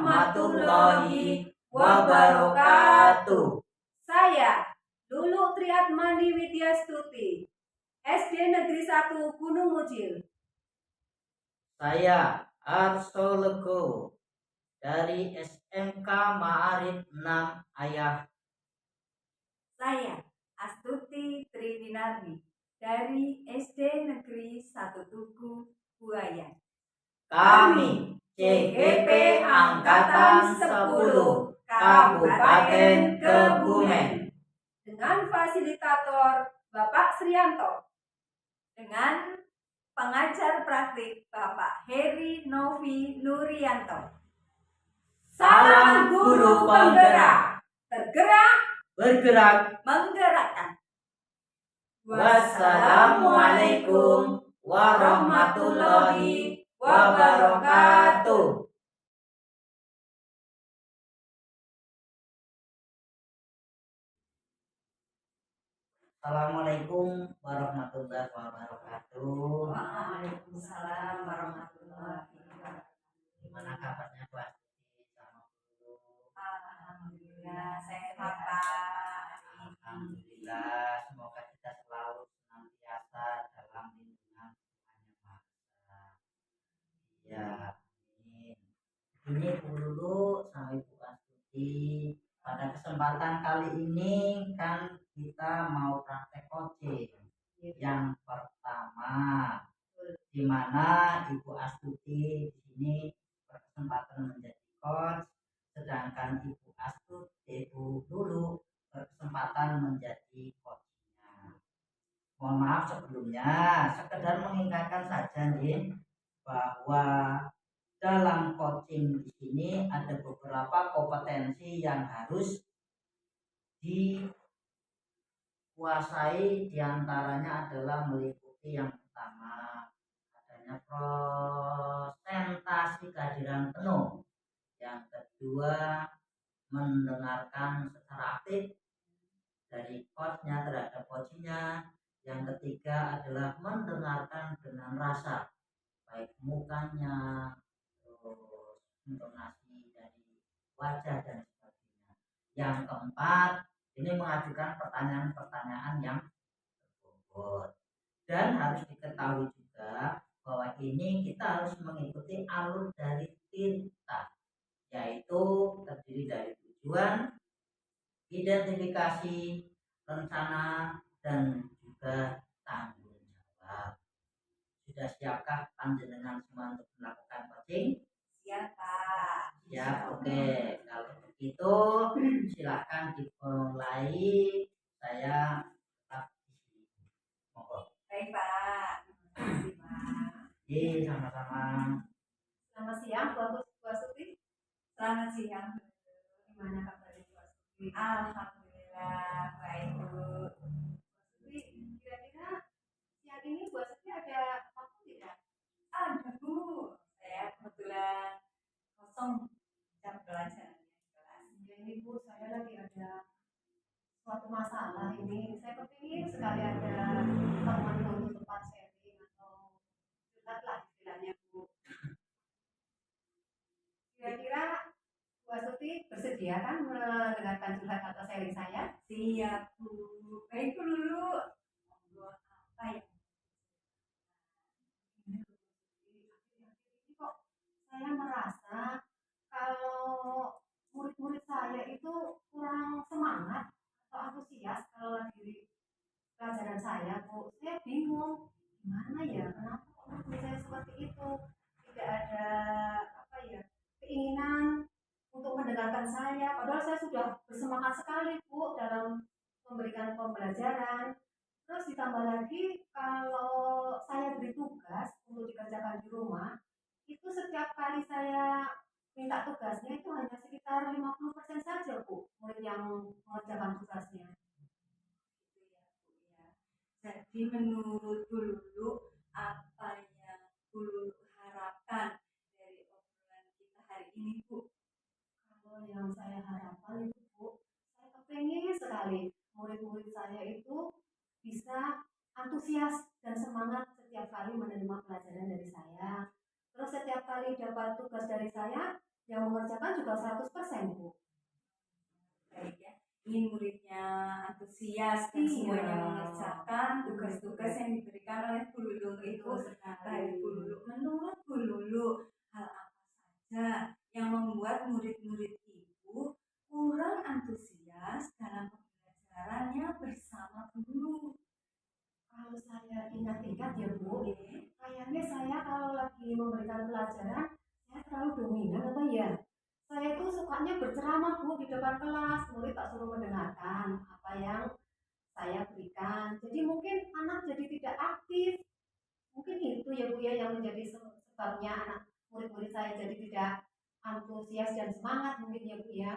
warahmatullahi wabarakatuh. Saya Lulu Triatmani Widyastuti, SD Negeri 1 Gunung Mujil. Saya Arso Lego dari SMK Ma'arif 6 Ayah. Saya Astuti Triwinardi dari SD Negeri 1 Tugu Buaya. Kami CGP Angkatan 10 Kabupaten Kebumen dengan fasilitator Bapak Srianto, dengan pengajar praktik Bapak Heri Novi Nurianto. Salam guru penggerak, tergerak, bergerak, menggerakkan. Wassalamualaikum warahmatullahi wabarakatuh. Assalamualaikum warahmatullahi wabarakatuh. Waalaikumsalam warahmatullahi wabarakatuh. Gimana kabarnya Bu Astuti sama guru? Alhamdulillah sehat Pak. Alhamdulillah, semoga kita selalu senantiasa dalam lindungan Tuhan Yang Maha Esa. Ya, amin. Ini Bu Lulu sama Ibu Astuti. Pada kesempatan kali ini kan kita mau praktek coaching yang pertama, di mana Ibu Astuti di sini berkesempatan menjadi coach, sedangkan Ibu Astuti, Ibu Lulu berkesempatan menjadi coachnya. Mohon maaf sebelumnya, sekedar mengingatkan saja nih bahwa dalam coaching di sini ada beberapa kompetensi yang harus dikuasai, diantaranya adalah meliputi yang pertama adanya presentasi kehadiran penuh, yang kedua mendengarkan secara aktif dari coachnya terhadap coachingnya, yang ketiga adalah mendengarkan dengan rasa, baik mukanya, terus intonasi dari wajah dan sebagainya. Yang keempat, ini mengajukan pertanyaan-pertanyaan yang berbobot. Dan harus diketahui juga bahwa ini kita harus mengikuti alur dari TIRTA, yaitu terdiri dari tujuan, identifikasi, rencana, dan juga tanggung jawab. Sudah siapkah panjenengan semua untuk melakukan coaching? Siap Pak. Siap, oke. Kalau begitu silakan dimulai. Saya tetap di sini. Monggo. Baik Pak. Terima kasih Pak. Sama-sama. Selamat siang Bu Astuti. Selamat siang. Gimana kabarnya Bu Astuti? Alhamdulillah baik Bu. Astuti, kira-kira siang ini Bu Astuti ada waktu tidak? Ada Bu. Saya kebetulan kosong jam pelajaran di kelas. Ya ini Bu, saya lagi ada suatu masalah ini. Saya kepingin sekali ada teman untuk tempat sharing atau curhat lah istilahnya Bu. Kira-kira Bu Astuti bersedia kan mendengarkan curhat atau sharing saya? Siap Bu. Baik Bu dulu. Apa ya? Ini kok saya merasa kalau murid-murid saya itu kurang semangat atau antusias kalau lagi pelajaran saya Bu. Saya bingung gimana ya, kenapa kok murid saya seperti itu, tidak ada apa ya, keinginan untuk mendengarkan saya, padahal saya sudah bersemangat sekali Bu dalam memberikan pembelajaran. Terus ditambah lagi kalau saya beri tugas untuk dikerjakan di rumah, itu setiap kali saya minta tugasnya itu hanya sekitar 50% saja Bu murid yang mengerjakan tugasnya. Gitu ya Bu ya. Jadi menurut Bu Lulu, apa yang Bu Lulu harapkan dari obrolan kita hari ini Bu? Kalau yang saya harapkan itu Bu, saya kepengen sekali murid-murid saya itu bisa antusias dan semangat setiap kali menerima pelajaran dari saya. Terus setiap kali dapat tugas dari saya, yang mengerjakan juga 100% Bu. Baik ya, ingin muridnya antusias dan semuanya mengerjakan tugas-tugas yang diberikan oleh Bu Lulu itu. Baik Bu Lulu, menurut Bu Lulu, hal apa saja yang membuat murid-murid Ibu kurang antusias dalam pembelajarannya bersama Bu Lulu? Kalau saya ingat-ingat ya Bu, kayaknya saya kalau lagi memberikan pelajaran, saya terlalu dominan apa ya? Saya itu sukanya berceramah Bu di depan kelas, murid tak suruh mendengarkan apa yang saya berikan. Jadi mungkin anak jadi tidak aktif. Mungkin itu ya Bu ya yang menjadi sebabnya anak murid-murid saya jadi tidak antusias dan semangat mungkin ya Bu ya.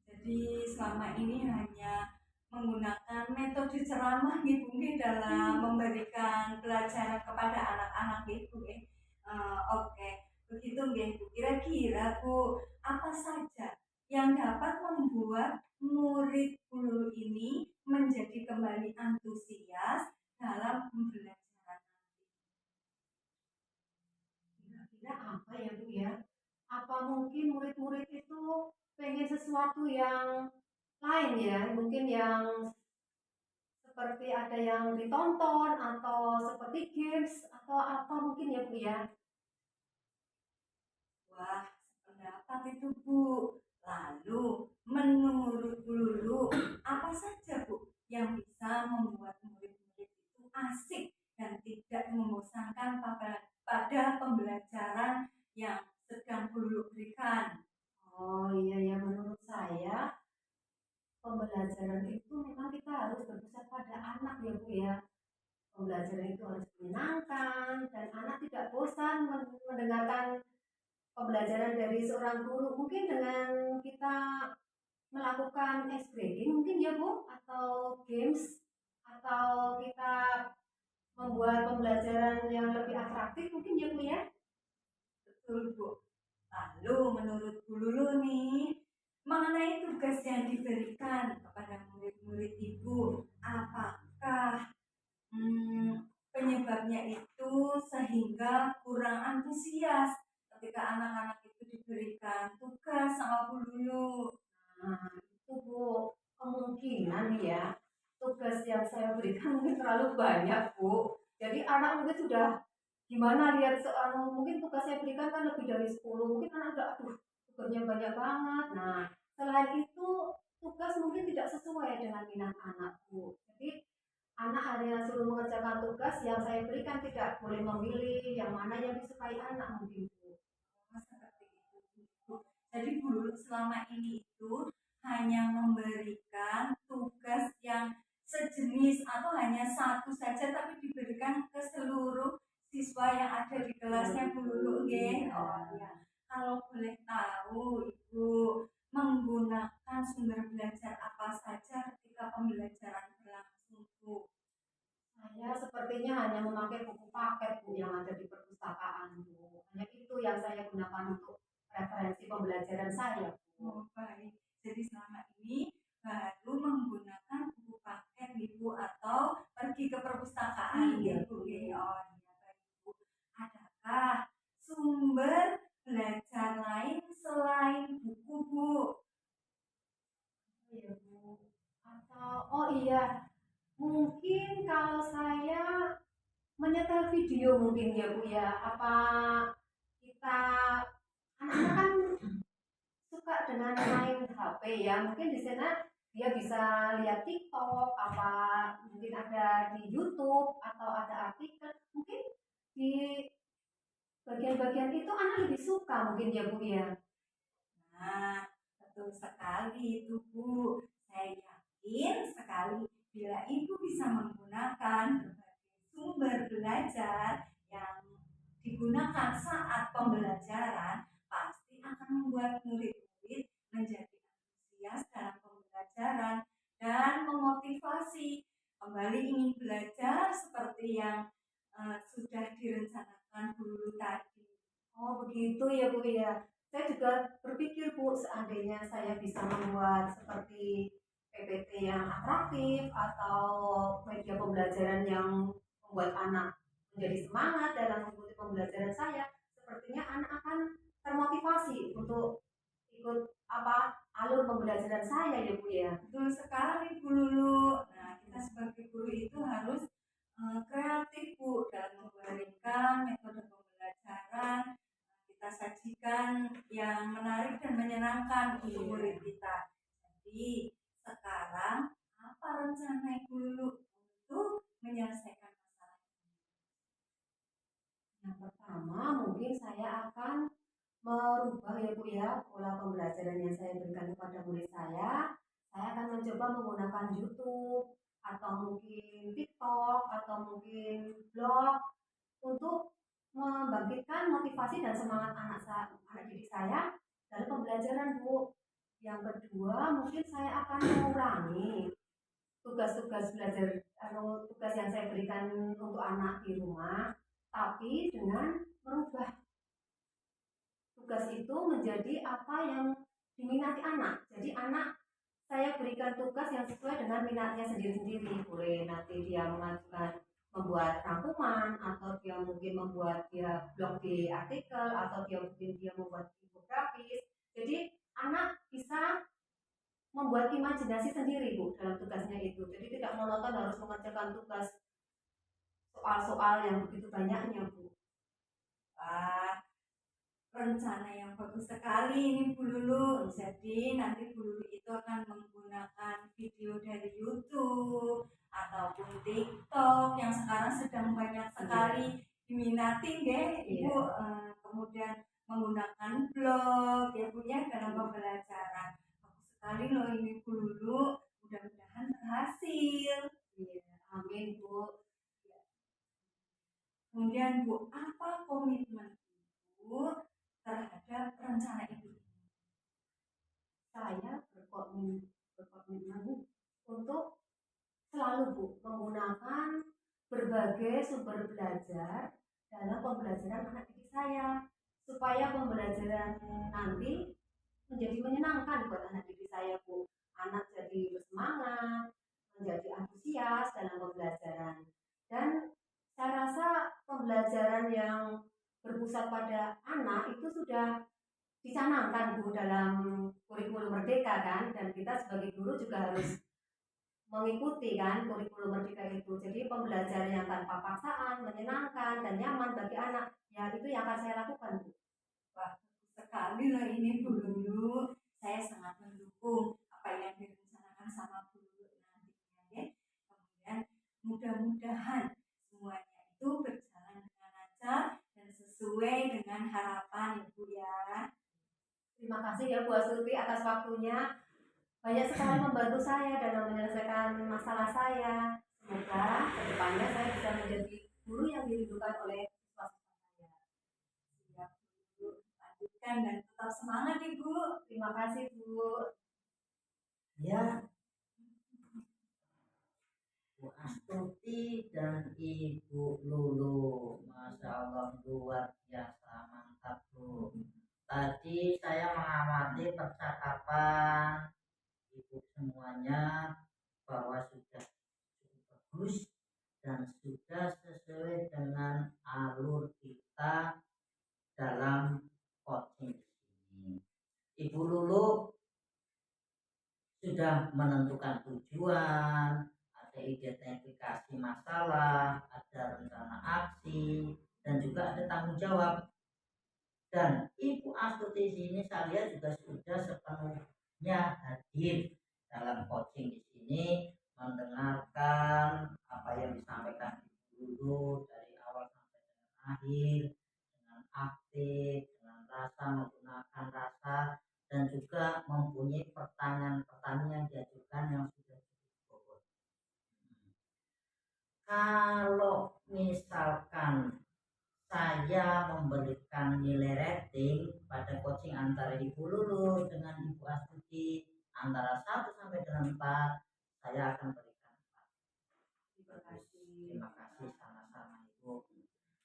Jadi selama ini hanya menggunakan metode ceramah gitu mungkin dalam memberikan pelajaran kepada anak-anak gitu ya. Oke, begitu nggih Bu. Kira-kira Bu, apa saja yang dapat membuat murid guru ini menjadi kembali antusias dalam pembelajaran? Kira-kira apa ya Bu ya? Apa mungkin murid-murid itu pengen sesuatu yang lain ya? Mungkin yang seperti ada yang ditonton atau seperti games atau apa mungkin ya Bu ya? Wah, sependapat itu Bu. Lalu, menurut Bu Lulu, apa saja Bu yang bisa membuat murid-murid itu asik dan tidak membosankan pada pembelajaran yang sedang Bu Lulu berikan? Oh iya ya, menurut saya pembelajaran itu memang kita harus berpusat pada anak ya Bu ya. Pembelajaran itu harus menyenangkan dan anak tidak bosan mendengarkan pembelajaran dari seorang guru. Mungkin dengan kita melakukan ice breaking mungkin ya Bu, atau games, atau kita membuat pembelajaran yang lebih atraktif mungkin ya Bu ya. Betul Bu. Lalu menurut Bu Lulu nih, mengenai tugas yang diberikan kepada murid-murid Ibu, apakah penyebabnya itu sehingga kurang antusias ketika anak-anak itu diberikan tugas sama Bu Lulu? Nah, itu Bu, kemungkinan ya tugas yang saya berikan mungkin terlalu banyak Bu. Jadi anak mungkin sudah gimana lihat mungkin tugas saya berikan kan lebih dari 10, mungkin anak udah aduh tugasnya banyak banget. Nah, selain itu tugas mungkin tidak sesuai dengan minat anak Bu. Jadi anak hanya suruh mengerjakan tugas yang saya berikan, tidak boleh memilih yang mana yang disukai anak mungkin Bu. Seperti itu. Jadi Bu Lulu selama ini itu hanya memberikan tugas yang sejenis atau hanya satu saja tapi diberikan ke seluruh siswa yang ada di kelasnya Bu Lulu nggih. Oh ya. Kalau boleh tahu Ibu menggunakan sumber belajar apa saja ketika pembelajaran berlangsung Bu? Saya sepertinya hanya memakai buku paket Bu yang ada di perpustakaan Bu. Hanya itu yang saya gunakan untuk referensi pembelajaran saya Bu. Oh baik. Jadi selama ini baru menggunakan buku paket Ibu atau pergi ke perpustakaan Iya Ibu. Bu. Oh iya baik Bu. Adakah sumber belajar lain selain buku Bu? Iya Bu. Atau oh iya, mungkin kalau saya menyetel video mungkin ya Bu ya. Apa kita anak-anak kan suka dengan main HP ya. Mungkin di sana dia bisa lihat TikTok, apa mungkin ada di YouTube atau ada artikel. Mungkin di bagian-bagian itu anak lebih suka mungkin ya Bu ya. Nah, betul sekali itu Bu. Saya yakin sekali bila Ibu bisa menggunakan berbagai sumber belajar yang digunakan saat pembelajaran, pasti akan membuat murid-murid menjadi antusias dalam pembelajaran dan memotivasi kembali ingin belajar seperti yang sudah direncanakan dulu tadi. Oh begitu ya Bu ya. Saya juga berpikir Bu, seandainya saya bisa membuat seperti PPT yang atraktif atau media pembelajaran yang membuat anak menjadi semangat dalam mengikuti pembelajaran saya, sepertinya anak akan termotivasi untuk ikut alur pembelajaran saya ya Bu ya. Betul sekali Bu Lulu. Nah, kita sebagai guru itu harus kreatif Bu dalam memberikan metode pembelajaran. Kita sajikan yang menarik dan menyenangkan untuk murid kita. Jadi sekarang apa rencana Ibu Lulu untuk menyelesaikan masalah ini? Yang pertama mungkin saya akan merubah ya Bu ya pola pembelajaran yang saya berikan kepada murid saya. Saya akan mencoba menggunakan YouTube atau mungkin TikTok atau mungkin blog untuk membangkitkan motivasi dan semangat anak didik saya dalam pembelajaran Bu. Yang kedua mungkin saya akan mengurangi tugas-tugas belajar atau tugas yang saya berikan untuk anak di rumah, tapi dengan merubah tugas itu menjadi apa yang diminati anak. Jadi anak saya berikan tugas yang sesuai dengan minatnya sendiri-sendiri. Boleh nanti dia mengajukan membuat rangkuman atau dia mungkin membuat dia blog di artikel atau dia mungkin dia membuat infografis. Jadi anak bisa membuat imajinasi sendiri Bu dalam tugasnya itu. Jadi tidak monoton harus mengerjakan tugas soal-soal yang begitu banyaknya Bu. Wah, rencana yang bagus sekali ini Bu Lulu. Jadi nanti Bu Lulu itu akan menggunakan video dari YouTube ataupun TikTok yang sekarang sedang banyak sekali diminati ya Ibu. Kemudian menggunakan blog ya Bu ya dalam pembelajaran. Bagus sekali loh ini Bu Lulu. Mudah-mudahan berhasil. Amin Bu. Kemudian Bu, apa komitmen Ibu terhadap rencana itu? Saya berkomitmen untuk selalu Bu menggunakan berbagai sumber belajar dalam pembelajaran anak didik saya supaya pembelajaran nanti menjadi menyenangkan buat anak didik saya Bu. Anak jadi bersemangat, menjadi antusias dalam pembelajaran. Dan saya rasa pembelajaran yang berpusat pada anak itu sudah dicanangkan Bu dalam kurikulum merdeka kan, dan kita sebagai guru juga harus mengikuti kan kurikulum merdeka itu. Jadi pembelajaran yang tanpa paksaan, menyenangkan dan nyaman bagi anak, ya itu yang akan saya lakukan Bu. Wah, sekali loh ini Bu Lulu. Saya sangat mendukung apa yang direncanakan sama Bu Lulu nantinya ya. Kemudian mudah-mudahan semuanya itu berjalan dengan lancar dan sesuai dengan harapan Ibu ya. Terima kasih ya Bu Astuti atas waktunya. Banyak sekali membantu saya dalam menyelesaikan masalah saya. Semoga kedepannya saya bisa menjadi guru yang dirindukan oleh siswa-siswa saya. Siap Bu, lanjutkan dan tetap semangat Ibu. Terima kasih Bu. Ya, Bu Astuti dan Ibu Lulu, Masya Allah luar biasa, mantap Bu. Tadi saya mengamati percakapan Ibu semuanya bahwa sudah cukup bagus dan sudah sesuai dengan alur kita dalam coaching ini. Ibu Lulu sudah menentukan tujuan, ada identifikasi masalah, ada rencana aksi, dan juga ada tanggung jawab. Dan Ibu Astuti sini saya lihat juga sudah sepenuhnya hadir dalam coaching di sini, mendengarkan apa yang disampaikan Ibu Lulu dari awal sampai dengan akhir dengan aktif, dengan rasa, menggunakan rasa, dan juga mempunyai pertanyaan-pertanyaan yang diajukan yang sudah cukup bobot. Kalau misalkan saya memberikan nilai rating pada coaching antara Ibu Lulu dengan Ibu Astuti antara 1 sampai dengan 4, saya akan berikan 4. Terima kasih sama-sama Ibu.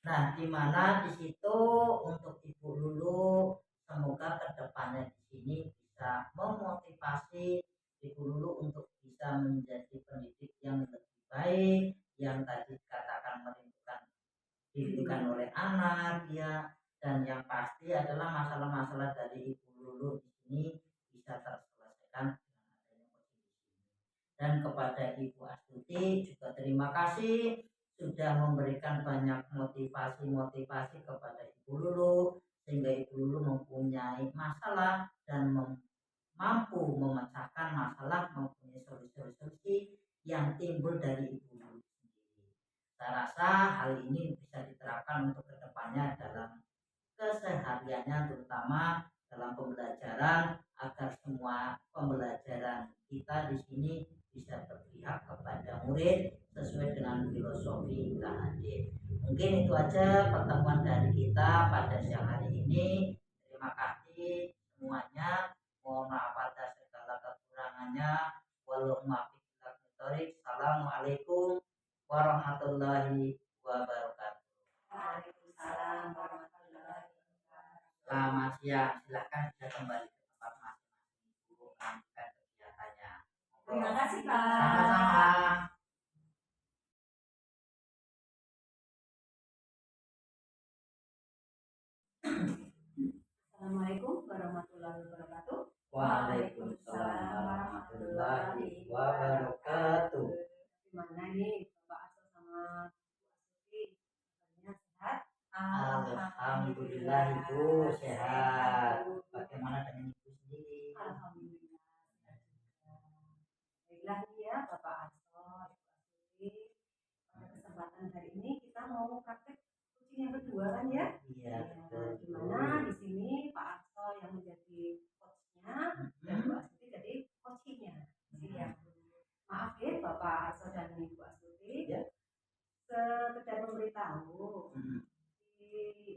Nah, di mana di situ untuk Ibu Lulu, semoga kedepannya di sini bisa memotivasi Ibu Lulu untuk bisa menjadi pendidik yang lebih baik, yang tadi dikatakan dirindukan oleh anak ya, dan yang pasti adalah masalah dari Ibu Lulu di sini bisa terselesaikan dengan adanya coaching di sini. Dan kepada Ibu Astuti juga terima kasih sudah memberikan banyak motivasi kepada Ibu Lulu sehingga Ibu Lulu mempunyai masalah dan mampu memecahkan masalah, mempunyai solusi-solusi yang timbul dari Ibu Lulu sendiri. Saya rasa hal ini bisa diterapkan untuk kedepannya dalam kesehariannya, terutama dalam pembelajaran, agar semua pembelajaran kita di sini bisa berpihak kepada murid sesuai dengan filosofi KHD. Mungkin itu aja pertemuan dari kita pada siang hari ini. Terima kasih semuanya. Mohon maaf atas segala kekurangannya. Assalamualaikum warahmatullahi wabarakatuh. Waalaikumsalam warahmatullahi wabarakatuh. Selamat siang. Silakan sudah kembali ke tempat masing-masing Ibu melanjutkan kegiatannya. Terima kasih, Pak. Sama-sama. Assalamualaikum warahmatullahi wabarakatuh. Waalaikumsalam warahmatullahi wabarakatuh. Gimana nih Bapak Aso sama Bu Astuti? Kabarnya sehat? Alhamdulillah Ibu sehat. Bagaimana dengan Ibu sendiri? Alhamdulillah. Baiklah nih ya Bapak Aso, Ibu Astuti. Pada kesempatan hari ini kita mau praktek coaching yang kedua kan ya? Iya, betul. Gimana di sini Pak Aso yang menjadi coachnya dan Bu Astuti jadi coachingnya. Iya. Maaf ya Bapak Aso dan Ibu Astuti. Ya. Sekedar memberitahu di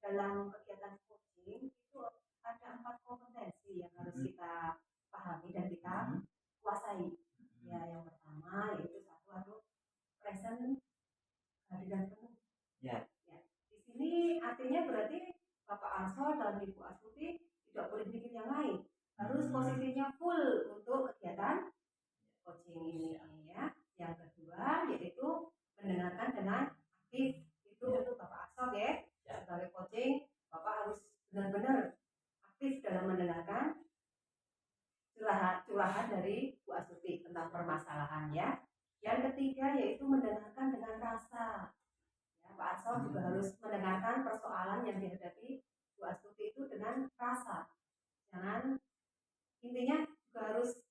dalam kegiatan coaching itu ada 4 kompetensi yang harus kita pahami dan kita kuasai. Ya, yang pertama yaitu satu present, kehadiran penuh. Ya. Di sini artinya berarti Bapak Aso dan Ibu Astuti tidak boleh bikin yang lain. Harus posisinya full untuk kegiatan coaching ini ya. Yang kedua yaitu mendengarkan dengan aktif. Itu untuk Bapak Aso ya. Sebagai coaching, Bapak harus benar-benar aktif dalam mendengarkan curahan dari Bu Astuti tentang permasalahan ya. Yang ketiga yaitu mendengarkan dengan rasa. Ya, Pak Aso juga harus mendengarkan persoalan yang dihadapi Bu Astuti itu dengan rasa. Jangan, intinya juga harus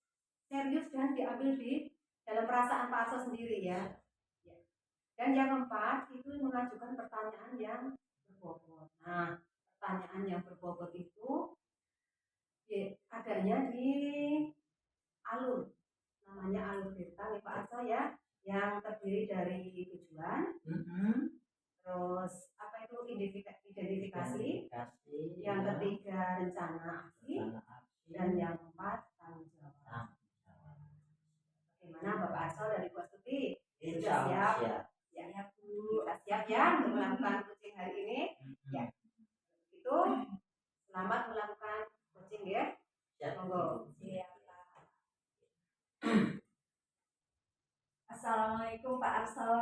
serius dan diambil di dalam perasaan Pak Aso sendiri ya. Dan yang keempat itu mengajukan pertanyaan yang berbobot. Nah, pertanyaan yang berbobot itu adanya di alur, namanya alur beta nih Pak Aso ya, yang terdiri dari tujuan, terus apa itu identifikasi, yang ketiga rencana aksi, dan yang keempat tanggung jawab. Bagaimana Bapak Aso dari Bu Astuti? Sudah siap? Ya Bu, sudah siap ya untuk melakukan coaching hari ini? Ya. Itu selamat melakukan coaching ya. Monggo. Assalamualaikum Pak Arso.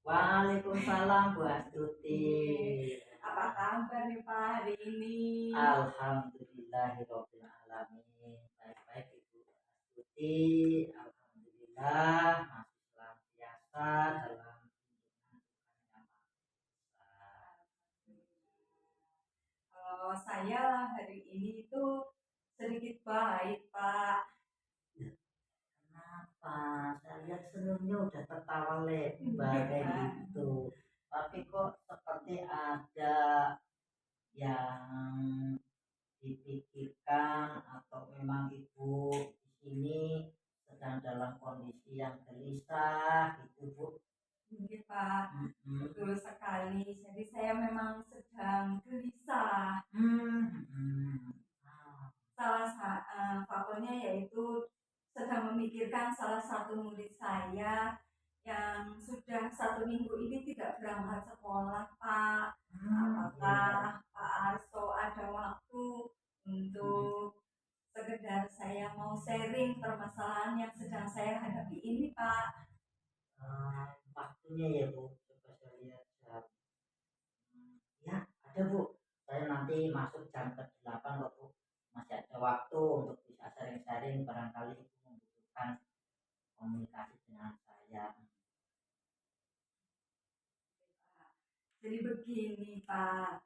Waalaikumsalam Bu Astuti. Apa kabar nih Pak hari ini? Alhamdulillahirabbil alamin. Baik-baik Ibu Astuti. Alhamdulillah masih senantiasa dalam lindungan Tuhan Yang Maha Esa. Kalau saya hari ini itu sedikit baik Pak. Kenapa? Saya lihat senyumnya udah tertawa lebar kayak gitu. Tapi kok seperti ada yang dipikirkan atau memang Ibu di sini sedang dalam kondisi yang gelisah gitu Bu? Iya Pak, betul sekali. Jadi saya memang sedang gelisah. Faktornya yaitu sedang memikirkan salah satu murid saya yang sudah 1 minggu ini tidak berangkat sekolah Pak. Apakah Pak Arso ada waktu untuk sekedar saya mau sharing permasalahan yang sedang saya hadapi ini Pak? Waktunya ya Bu, coba saya lihat jam. Ya ada Bu, saya nanti masuk jam ke-8 loh Bu. waktu untuk bisa sharing-sharing, barangkali itu membutuhkan komunikasi dengan saya. Jadi begini Pak,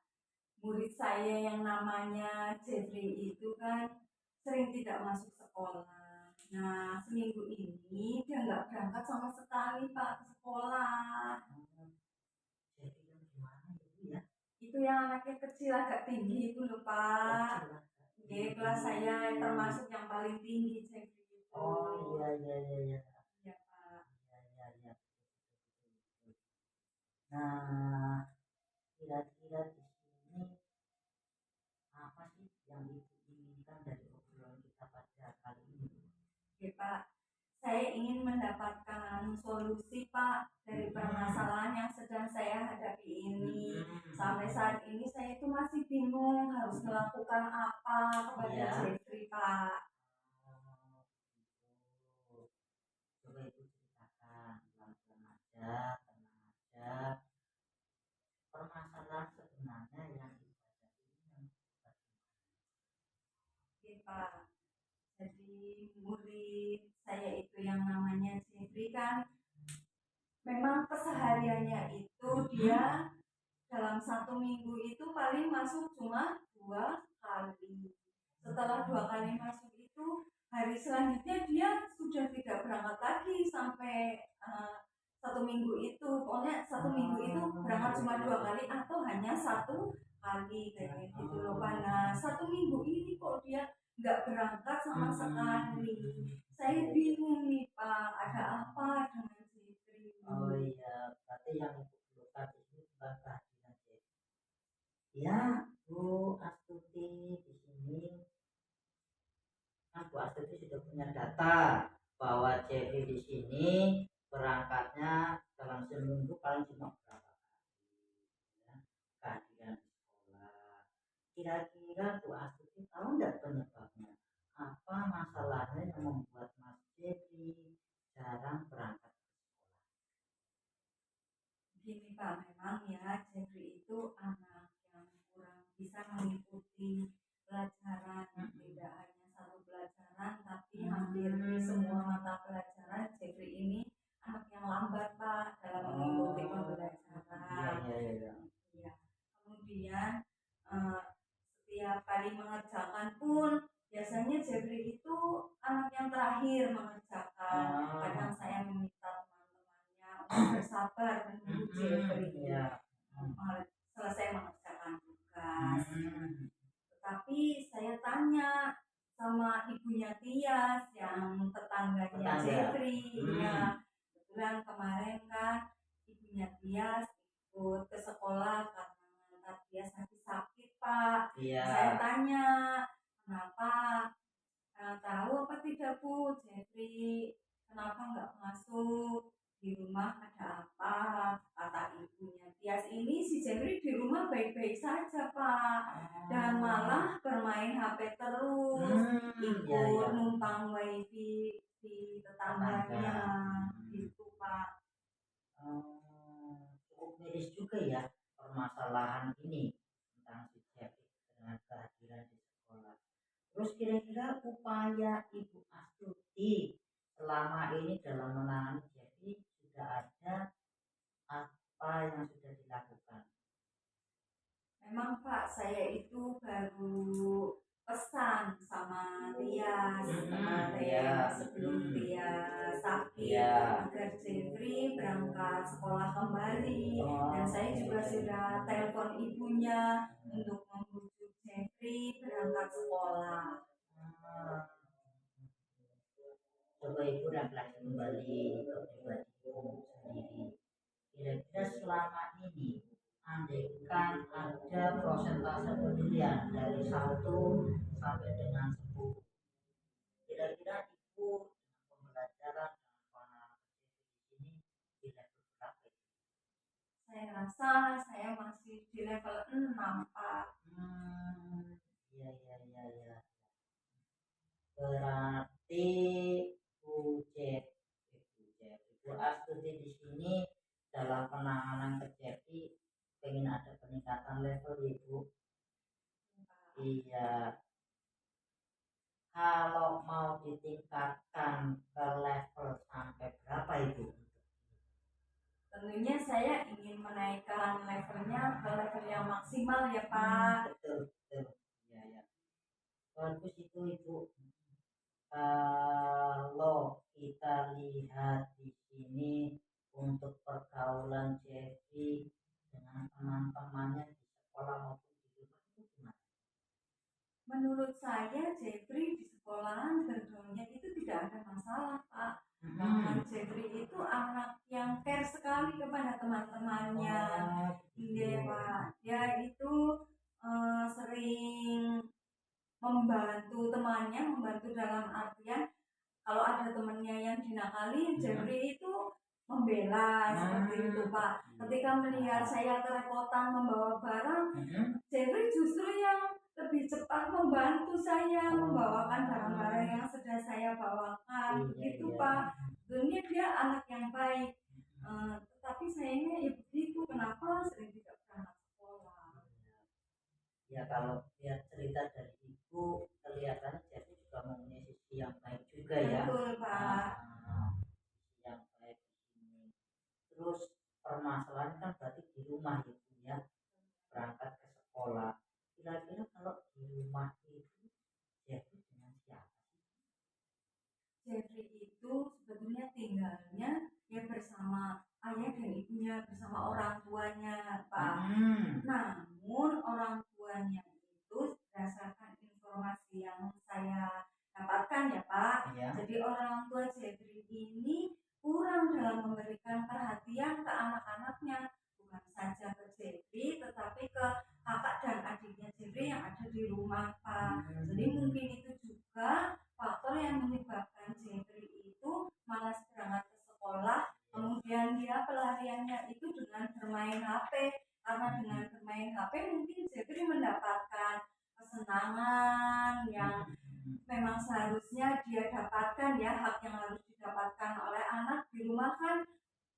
murid saya yang namanya Jeffrey itu kan sering tidak masuk sekolah. Nah, seminggu ini dia nggak berangkat sama sekali Pak ke sekolah. Jadi yang gimana itu ya? Itu yang anaknya kecil agak tinggi itu loh Pak. Kecil, Di kelas saya termasuk yang paling tinggi Jeffrey itu. oh iya. Iya Pak. Iya. Nah, kira-kira di sini apa sih yang Ibu inginkan dari obrolan kita pada kali ini? Oke Pak, saya ingin mendapatkan solusi Pak dari permasalahan yang sedang saya hadapi ini. Sampai saat ini saya itu masih bingung harus melakukan apa kepada Iya. Jeffrey Pak. Oh, coba Ibu ceritakan pelan-pelan aja, tenang aja. Permasalahan sebenarnya yang Ibu hadapi ini yang bagaimana? Oke Pak, jadi murid saya itu yang namanya Jeffrey kan memang kesehariannya itu dia dalam satu minggu itu paling masuk cuma 2 kali. Setelah 2 kali masuk itu hari selanjutnya dia sudah tidak berangkat lagi sampai 1 minggu itu. Pokoknya 1 minggu itu berangkat cuma 2 kali atau hanya 1 kali kayak gitu loh Pak. Nah 1 minggu ini kok dia nggak berangkat sama sekali. Saya bingung nih Pak, ada apa dengan Jeffrey? Oh iya, berarti yang Ibu perlukan itu bukan kehadiran Jeffrey. Ya, Bu Astuti di sini kan Bu Astuti sudah punya data bahwa Jeffrey di sini berangkatnya dalam seminggu paling cuma berapa kali ya, kehadiran di sekolah. Kira-kira Bu Astuti tahu nggak penyebabnya? Apa masalahnya yang membuat Mas Jeffrey jarang berangkat ke sekolah? Gini Pak, memang ya Jeffrey itu anak yang kurang bisa mengikuti pelajaran, tidak hanya satu pelajaran, tapi hampir di semua mata pelajaran Jeffrey ini anak yang lambat Pak dalam mengikuti pembelajaran. Iya. Ya. Kemudian eh, setiap kali mengerjakan pun biasanya Jeffrey itu anak yang terakhir mengerjakan. Kadang saya meminta teman-temannya untuk bersabar menunggu Jeffrey selesai mengerjakan tugas. Tetapi saya tanya sama ibunya Tias yang tetangganya Jeffrey, ya kebetulan kemarin kan ibunya Tias ikut ke sekolah karena mengantar Tias lagi sakit Pak. Iya. Saya tanya kenapa, tahu apa tidak Bu Jeffrey kenapa nggak masuk, di rumah ada apa? Kata ibunya Tias ini si Jeffrey di rumah baik-baik saja Pak, dan malah bermain HP terus, ikut numpang wifi di tetangganya gitu Pak. Cukup miris juga ya permasalahan ini tentang si Jeffrey dengan kehadiran di sekolah. Terus kira-kira upaya Ibu Astuti selama ini dalam menangani Jeffrey sudah ada apa yang sudah dilakukan? Memang Pak, saya itu baru pesan sama Tias kemarin sebelum dia sakit agar Jeffrey berangkat sekolah kembali, dan saya juga sudah telepon ibunya untuk membujuk Jeffrey berangkat sekolah. Coba Ibu refleksi kembali ke pribadi Ibu sendiri. Kira-kira selama ini andaikan ada prosentase penilaian dari 1 sampai dengan 10, kira-kira Ibu dengan pembelajaran dengan pengalaman di sini di level berapa? Saya rasa saya masih di level 6 Pak. Iya. Berarti Bu Astuti di sini dalam penanganan Jeffrey pengen ada peningkatan level Ibu. Iya. Kalau mau ditingkatkan ke level sampai berapa itu? Tentunya saya ingin menaikkan levelnya ke level yang maksimal ya Pak. Betul, betul. Ya, ya. Bagus itu Ibu. Kalau kita lihat di sini untuk pergaulan Jeffrey dengan teman-temannya di sekolah maupun di rumah itu gimana? Menurut saya Jeffrey di sekolahan bergaulnya itu tidak ada masalah Pak. Bahkan Jeffrey itu anak yang care sekali kepada teman-temannya. Iya Pak, dia itu sering membantu temannya, membantu dalam artian kalau ada temannya yang dinakali, Jeffrey itu membela seperti itu Pak. Ketika melihat saya kerepotan membawa barang, Jeffrey justru yang lebih cepat membantu saya membawakan barang-barang yang sedang saya bawakan, gitu Pak. Sebenarnya dia anak yang baik, tetapi sayangnya ya begitu, kenapa sering tidak berangkat sekolah. Ya kalau lihat cerita dari Ibu kelihatannya Jeffrey juga mempunyai sisi yang baik juga ya. Betul Pak. Sisi yang baik di sini. Terus permasalahan kan berarti di rumah ya Bu ya, berangkat ke sekolah. Kira-kira kalau di rumah itu Jeffrey dengan siapa sih? Jeffrey itu sebetulnya tinggalnya ya bersama ayah dan ibunya, bersama orang tuanya Pak. Namun orang tuanya itu berdasarkan informasi yang saya dapatkan ya Pak, jadi orang tua Jeffrey ini kurang dalam memberikan perhatian ke anak-anaknya, bukan saja ke Jeffrey tetapi ke kakak dan adiknya Jeffrey yang ada di rumah Pak. Jadi mungkin itu juga faktor yang menyebabkan Jeffrey itu malas berangkat ke sekolah, kemudian dia pelariannya itu dengan bermain HP, karena dengan bermain HP mungkin Jeffrey mendapatkan kesenangan yang memang seharusnya dia dapatkan ya, hak yang harus didapatkan oleh anak di rumah kan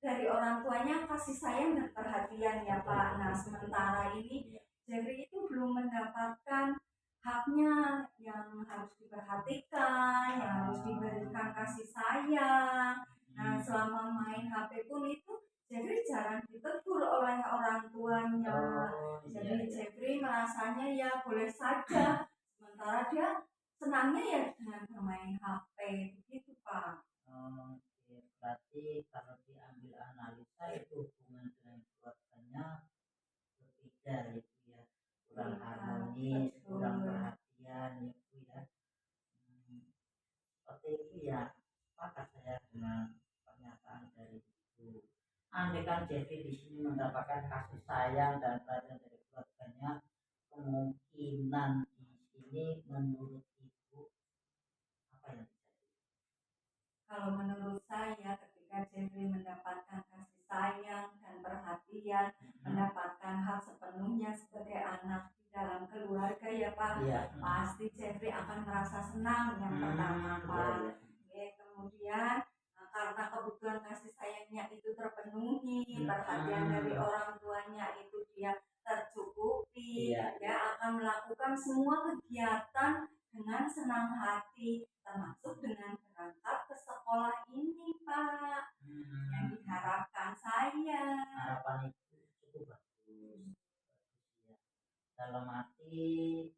dari orang tuanya kasih sayang dan perhatian ya Pak. Nah sementara ini Jeffrey itu belum mendapatkan haknya yang harus diperhatikan, yang harus diberikan kasih sayang. Nah selama main HP pun itu Jeffrey jarang ditegur oleh orang tuanya. Jadi Jeffrey merasanya ya boleh saja, sementara dia senangnya ya dengan bermain HP begitu Pak. Berarti kalau diambil analisa itu hubungan dengan keluarganya berbeda itu ya, kurang harmonis, kurang perhatian itu ya. Seperti itu ya, sepakat saya dengan pernyataan dari Ibu. Andai kan Jeffrey di sini mendapatkan kasih sayang dan perhatian dari keluarganya, kemungkinan di sini menurut Ibu apa yang terjadi? Kalau menurut saya ketika Jeffrey mendapatkan kasih sayang dan perhatian, mendapatkan hak sepenuhnya sebagai anak di dalam keluarga ya Pak, pasti Jeffrey akan merasa senang yang pertama Pak. Kemudian karena kebutuhan kasih sayangnya itu terpenuhi, perhatian dari orang tuanya itu dia tercukupi, dia akan melakukan semua kegiatan dengan senang hati, termasuk dengan berangkat ke sekolah ini Pak, yang diharapkan saya. Harapan itu bagus ya. Dalam arti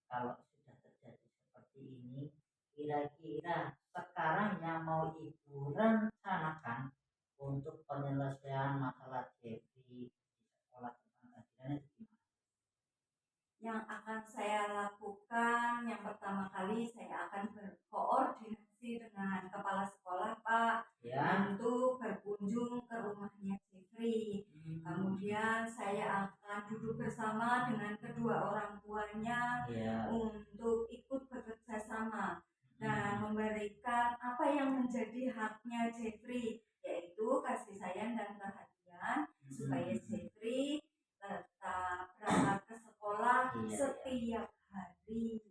kalau sudah terjadi seperti ini, kira-kira sekarang yang mau Ibu rencanakan untuk penyelesaian masalah Jeffrey di sekolah tentang keadilan itu gimana? Yang akan saya lakukan, yang pertama kali saya akan berkoordinasi dengan kepala sekolah Pak, untuk berkunjung ke rumahnya Jeffrey. Kemudian saya akan duduk bersama dengan kedua orang tuanya untuk ikut bekerja sama dan memberikan apa yang menjadi haknya Jeffrey, yaitu kasih sayang dan perhatian, supaya Jeffrey tetap berangkat ke sekolah setiap hari.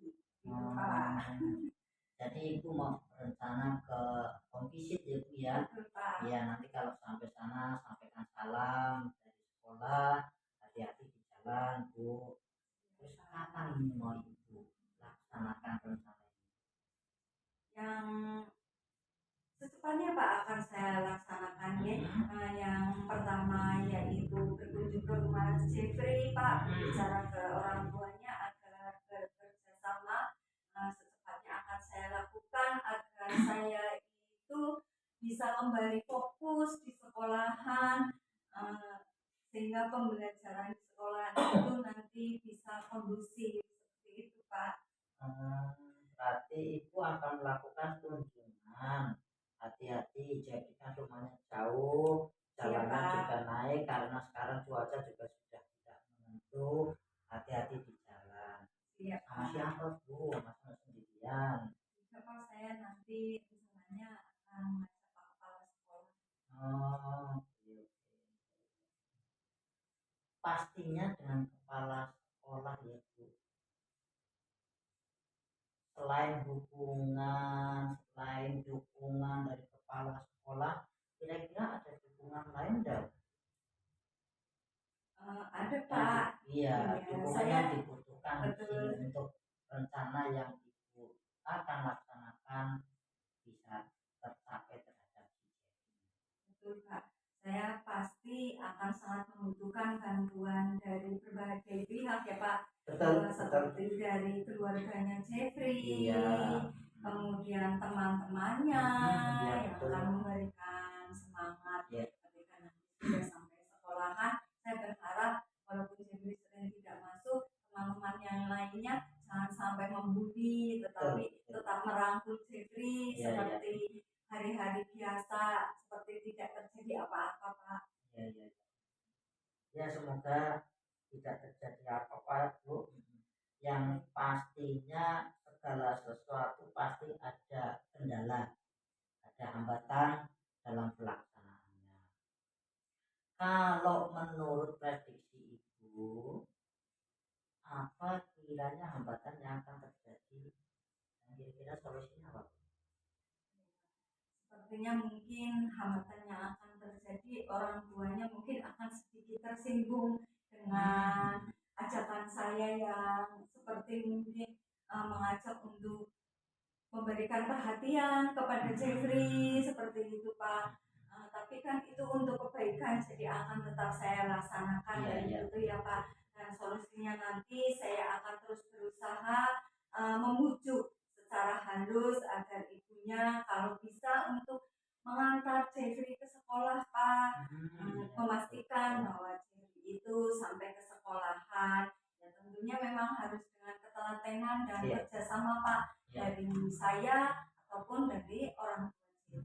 Jadi Ibu mau berencana ke home visit ya Bu ya? Iya, nanti kalau sampai sana sampaikan salam dari sekolah, hati-hati di jalan Bu. Terus kapan ini mau Ibu laksanakan rencana Jeffrey Pak berbicara ke orang tuanya agar bekerja sama. Secepatnya akan saya lakukan agar saya itu bisa kembali fokus di sekolahan, sehingga pembelajaran di sekolah itu nanti bisa kondusif seperti itu Pak. Berarti ibu akan melakukan kunjungan. Hati-hati, jadi kan rumahnya jauh, jalannya Pak. juga naik karena sekarang cuaca juga sudah tidak menentu. Hati-hati di jalan. Iya Sama Pak. siapa bu? Masa sendirian? Tidak Pak, saya nanti rencananya akan mengajak Pak Kepala Sekolah. Oh, oke. Pastinya dengan kepala sekolah ya bu. Selain dukungan dari kepala sekolah, kira-kira ada dukungan lain enggak? Ada Pak. Iya, dukungan saya yang dibutuhkan di betul. sini untuk rencana yang ibu akan laksanakan bisa tercapai terhadap Betul Pak. Saya pasti akan sangat membutuhkan bantuan dari berbagai pihak ya Pak. betul. Seperti dari keluarganya Jeffrey, Iya. kemudian teman-temannya Iya, yang betul. akan memberikan semangat. Iya. Ketika nanti sudah sampai sekolahan, saya berharap walaupun Jeffrey sering tidak masuk, teman-teman yang lainnya jangan sampai membuli, tetapi Betul. tetap merangkul Jeffrey Iya, seperti hari-hari biasa, seperti tidak terjadi apa-apa Pak. Iya. Ya semoga tidak terjadi apa-apa bu. Yang pastinya segala sesuatu pasti ada kendala, ada hambatan dalam pelaksanaannya. Kalau menurut prediksi ibu, apa kiranya hambatan yang akan terjadi dan kira-kira solusinya apa? Sepertinya mungkin hambatan yang akan terjadi, orang tuanya mungkin akan sedikit tersinggung dengan ajakan saya yang seperti mungkin mengajak untuk memberikan perhatian kepada Jeffrey seperti itu Pak. Tapi kan itu untuk kebaikan, jadi akan tetap saya laksanakan dan itu ya Pak. Dan solusinya nanti saya akan terus berusaha membujuk secara halus agar ibunya kalau bisa untuk mengantar Jeffrey ke sekolah Pak. Memastikan bahwa Jeffrey itu sampai ke sekolahan. Ya tentunya memang harus dengan ketelatenan dan kerjasama Pak, dari saya ataupun dari orang tua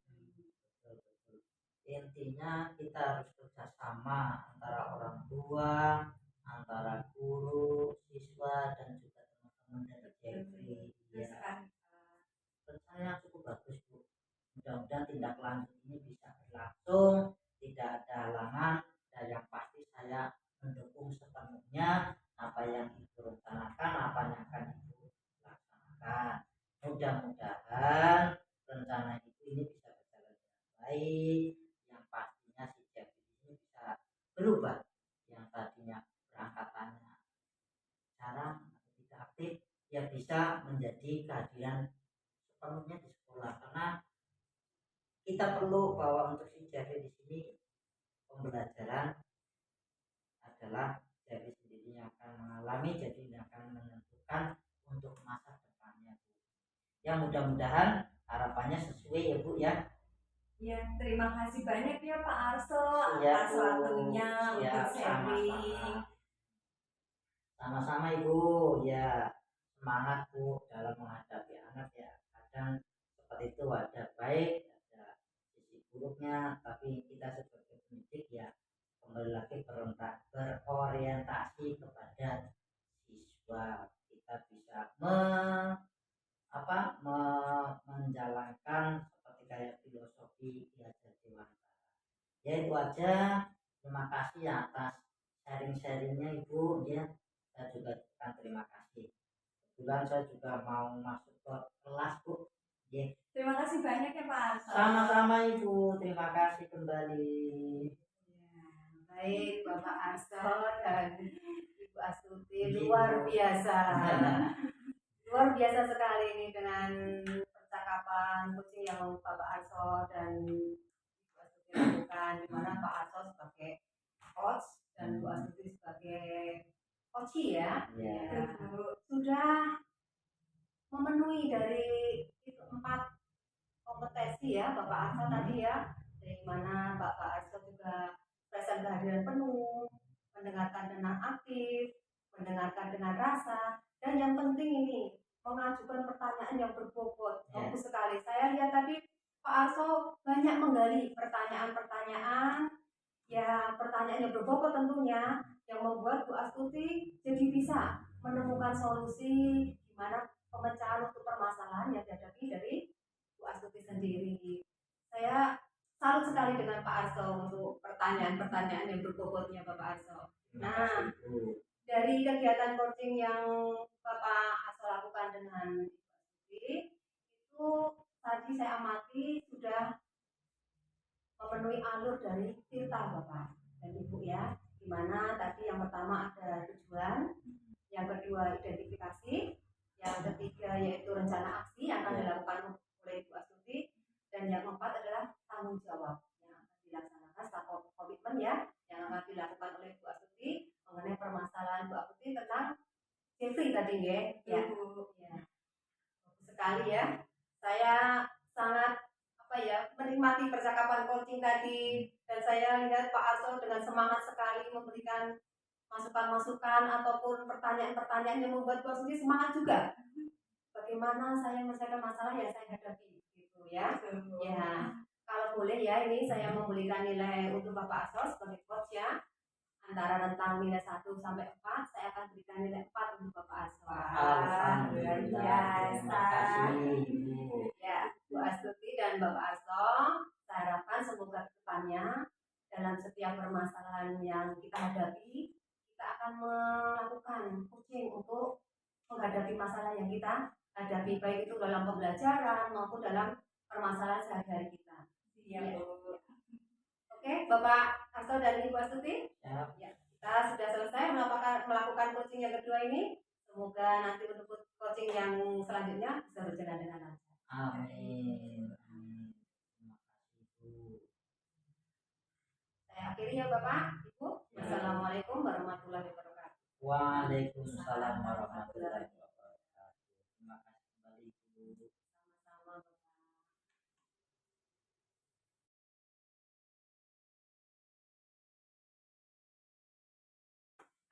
Jeffrey. Intinya kita harus kerjasama antara orang tua, antara guru, siswa dan juga teman-teman dari Jeffrey. Rencana cukup bagus bu. Mudah-mudahan tindak lanjut ini bisa berlangsung, tidak ada halangan, dan yang pasti saya mendukung sepenuhnya apa yang ibu rencanakan, apa yang akan ibu laksanakan. Mudah-mudahan rencana itu ini bisa berjalan dengan baik. Yang pastinya si Jeffrey ini bisa berubah, yang tadinya berangkatannya jarang atau tidak aktif, ya bisa menjadi kehadiran sepenuhnya di sekolah. Karena kita perlu bahwa untuk si Jeffrey di sini pembelajaran adalah Jeffrey sendiri yang akan mengalami, jadi yang akan menentukan untuk masa depannya. Ya mudah-mudahan harapannya sesuai ya bu ya. Ya, terima kasih banyak ya Pak Arso atas waktunya untuk sharing. Sama-sama ibu, ya semangat bu dalam menghadapi anak ya. Kadang seperti itu ada baik, ada sisi buruknya, tapi kita sebagai pendidik ya kembali lagi berorientasi kepada siswa. Kita bisa menjalankan seperti kayak filosofi belajar dewasa. Ya itu aja. Terima kasih atas sharing-sharingnya ibu ya. Saya juga terima kasih. Kebetulan saya juga mau masuk ke kelas bu. Ya. Terima kasih banyak ya Pak Arso. Sama-sama ibu, terima kasih kembali. Ya, baik Bapak Arso dan Ibu Astuti, luar biasa. Luar biasa sekali ini dengan percakapan coaching yang Bapak Arso dan Ibu Astuti lakukan, di mana Pak Arso sebagai coach dan Bu Astuti sebagai sebagai coach ya, Ya. sudah memenuhi dari itu 4 kompetensi ya Bapak Arso tadi ya, dari mana Bapak Arso juga present kehadiran penuh, mendengarkan dengan aktif, mendengarkan dengan rasa, dan yang penting ini mengajukan pertanyaan yang berbobot. Bagus sekali. Saya lihat tadi Pak Arso banyak menggali pertanyaan-pertanyaan, ya pertanyaan yang berbobot tentunya, yang membuat Bu Astuti jadi bisa menemukan solusi gimana pemecahan untuk permasalahan yang dihadapi dari Bu Astuti sendiri. Saya salut sekali dengan Pak Arso untuk pertanyaan-pertanyaan yang berbobotnya Bapak Arso. Nah, dari kegiatan coaching yang Bapak Arso lakukan dengan Bu Astuti, itu tadi saya amati sudah memenuhi alur dari Tirta Bapak dan Ibu ya, dimana tadi yang pertama ada tujuan, yang kedua identifikasi, yang ketiga yaitu rencana aksi yang akan dilakukan oleh Bu Astuti, dan yang keempat adalah tanggung jawab yang akan dilaksanakan setelah komitmen ya, yang akan dilakukan oleh Bu Astuti mengenai permasalahan Bu Astuti tentang Jeffrey tadi ya. Ya, bagus sekali ya. Saya sangat menikmati percakapan coaching tadi, dan saya lihat Pak Arso dengan semangat sekali memberikan masukan-masukan ataupun pertanyaan-pertanyaan yang membuat Bu Astuti semangat juga. Bagaimana saya menyelesaikan masalah yang saya hadapi gitu ya. Ya, kalau boleh ya, ini saya memberikan nilai untuk Bapak Arso sebagai coach ya. Antara rentang nilai 1 sampai 4, saya akan berikan nilai 4 untuk Bapak Arso. Alhamdulillah. Terima kasih Ibu. Ya, Bu Astuti dan Bapak Arso, saya harapkan semoga kedepannya dalam setiap permasalahan yang kita hadapi, kita akan melakukan coaching untuk menghadapi masalah yang kita hadapi, baik itu dalam pembelajaran maupun dalam permasalahan sehari-hari kita. Iya, Bu. Oke, Bapak Arso dan Ibu Astuti. Ya. Ya, kita sudah selesai melakukan coaching yang kedua ini. Semoga nanti untuk coaching yang selanjutnya bisa berjalan dengan lancar. Amin. Amin. Terima kasih Bu. Saya akhiri ya Bapak, Ibu. Wassalamualaikum warahmatullahi wabarakatuh. Waalaikumsalam warahmatullahi wabarakatuh. Terima kasih kembali Bu. Sama-sama Bapak.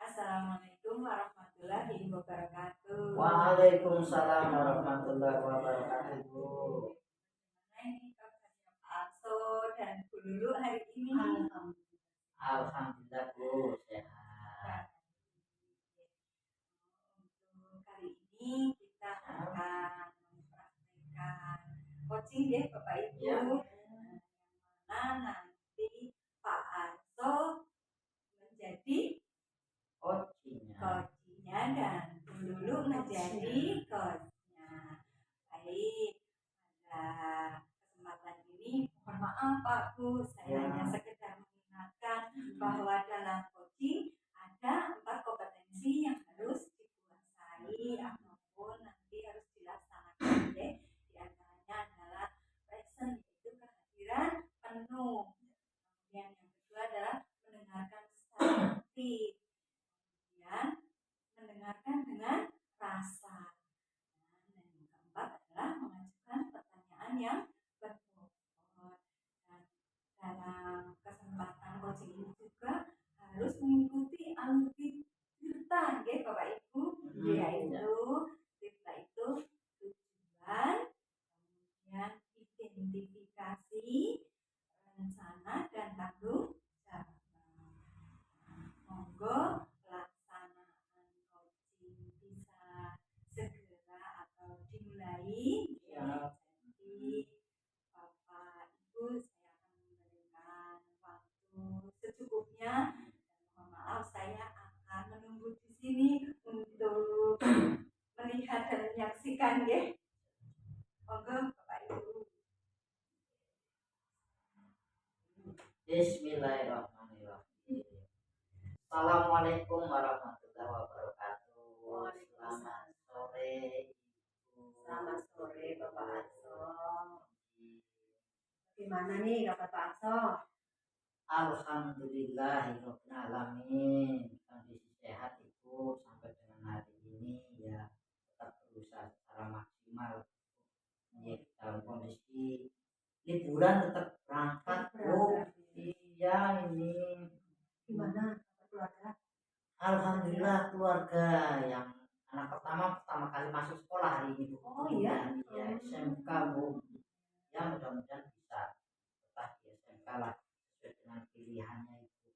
Assalamualaikum warahmatullahi wabarakatuh. Waalaikumsalam warahmatullahi wabarakatuh Bu. Nah, ini kabarnya Pak Arso dan Bu Lulu hari ini. Alhamdulillah Bu, sehat. Untuk kali ini kita akan mempraktikkan coaching ya Bapak Ibu. Ya. Mana nanti Pak Arso menjadi coachnya dan Bu Lulu menjadi coachnya. Baik, pada kesempatan ini mohon maaf Pak Bu, saya hanya sekedar mengingatkan bahwa dalam coaching ada 4 kompetensi yang harus dikuasai ataupun nanti harus dilaksanakan. Di antaranya adalah present, yaitu kehadiran penuh. Kemudian yang kedua adalah mendengarkan secara aktif. Kemudian mendengarkan dengan rasa. Dan yang keempat adalah mengajukan pertanyaan yang berbobot. Dan dalam kesempatan coaching ini juga harus mengikuti alur Tirta, ya Bapak Ibu, yaitu Tirta itu tujuan, kemudian identifikasi, rencana, dan tanggung jawab. Monggo pelaksanaan coaching bisa segera atau dimulai. Jadi Bapak Ibu, saya akan memberikan waktu secukupnya. Mohon maaf, saya akan menunggu di sini untuk melihat dan menyaksikan ya. Monggo Bapak Ibu. Bismillahirrahmanirrahim. Assalamualaikum warahmatullahi wabarakatuh. Selamat sore Ibu. Selamat sore Bapak Arso. Gimana nih Bapak Arso? Alhamdulillahirabbil alamin. Kondisi Bu, sampai dengan hari ini ya tetap berusaha secara maksimal ya, dalam kondisi liburan tetap berangkat Bu. Iya ini Gimana keluarga? alhamdulillah keluarga yang anak pertama kali masuk sekolah hari ini Bu. Oh iya. Iya SMK Bu. Ya mudah-mudahan bisa betah di SMK lah sesuai dengan pilihannya itu.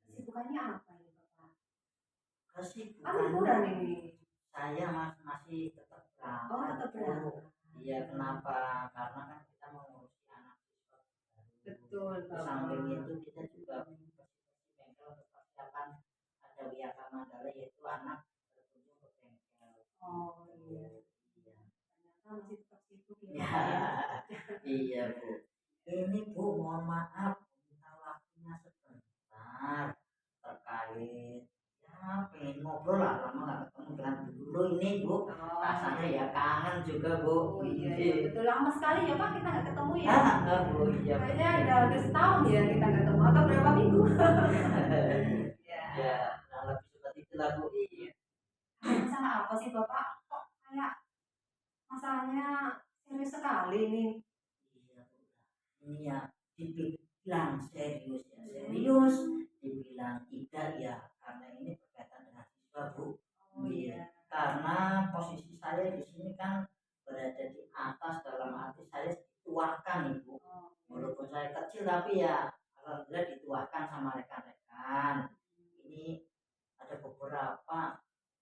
Kesibukannya apa ini Bapak? Kan Kesibukan liburan ini. saya masih tetap berangkat. Oh, tetap berangkat. Iya kenapa? Karena kan kita mengurusi anak siswa baru. Betul, Di Bapak. samping itu kita juga bersih-bersih bengkel untuk persiapan ada Wiyaka Mandala yaitu anak berkunjung ke bengkel. Oh iya. Iya. Ternyata masih tetap sibuk ya. Ya, iya Bu. Ini Bu mohon maaf minta waktunya sebentar terkait ya pengen ngobrol lah lama nggak ketemu dengan Bu dulu ini Bu. Rasanya ya kangen juga Bu. Oh iya, iya. Betul lama sekali ya Pak kita nggak ketemu ya. Enggak Bu, iya. Kayaknya udah setahun ya kita nggak ketemu atau berapa minggu? Ya, kurang lebih seperti itulah Bu. Iya. Masalah apa sih Bapak? Kok kayak masalahnya serius sekali nih? Iya Bu. Ini ya dibilang serius ya serius, dibilang tidak ya karena ini berkaitan dengan siswa Bu. Oh iya. Karena posisi saya di sini kan berada di atas dalam arti saya dituakan Ibu. Walaupun saya kecil tapi ya alhamdulillah dituakan sama rekan-rekan. Ini ada beberapa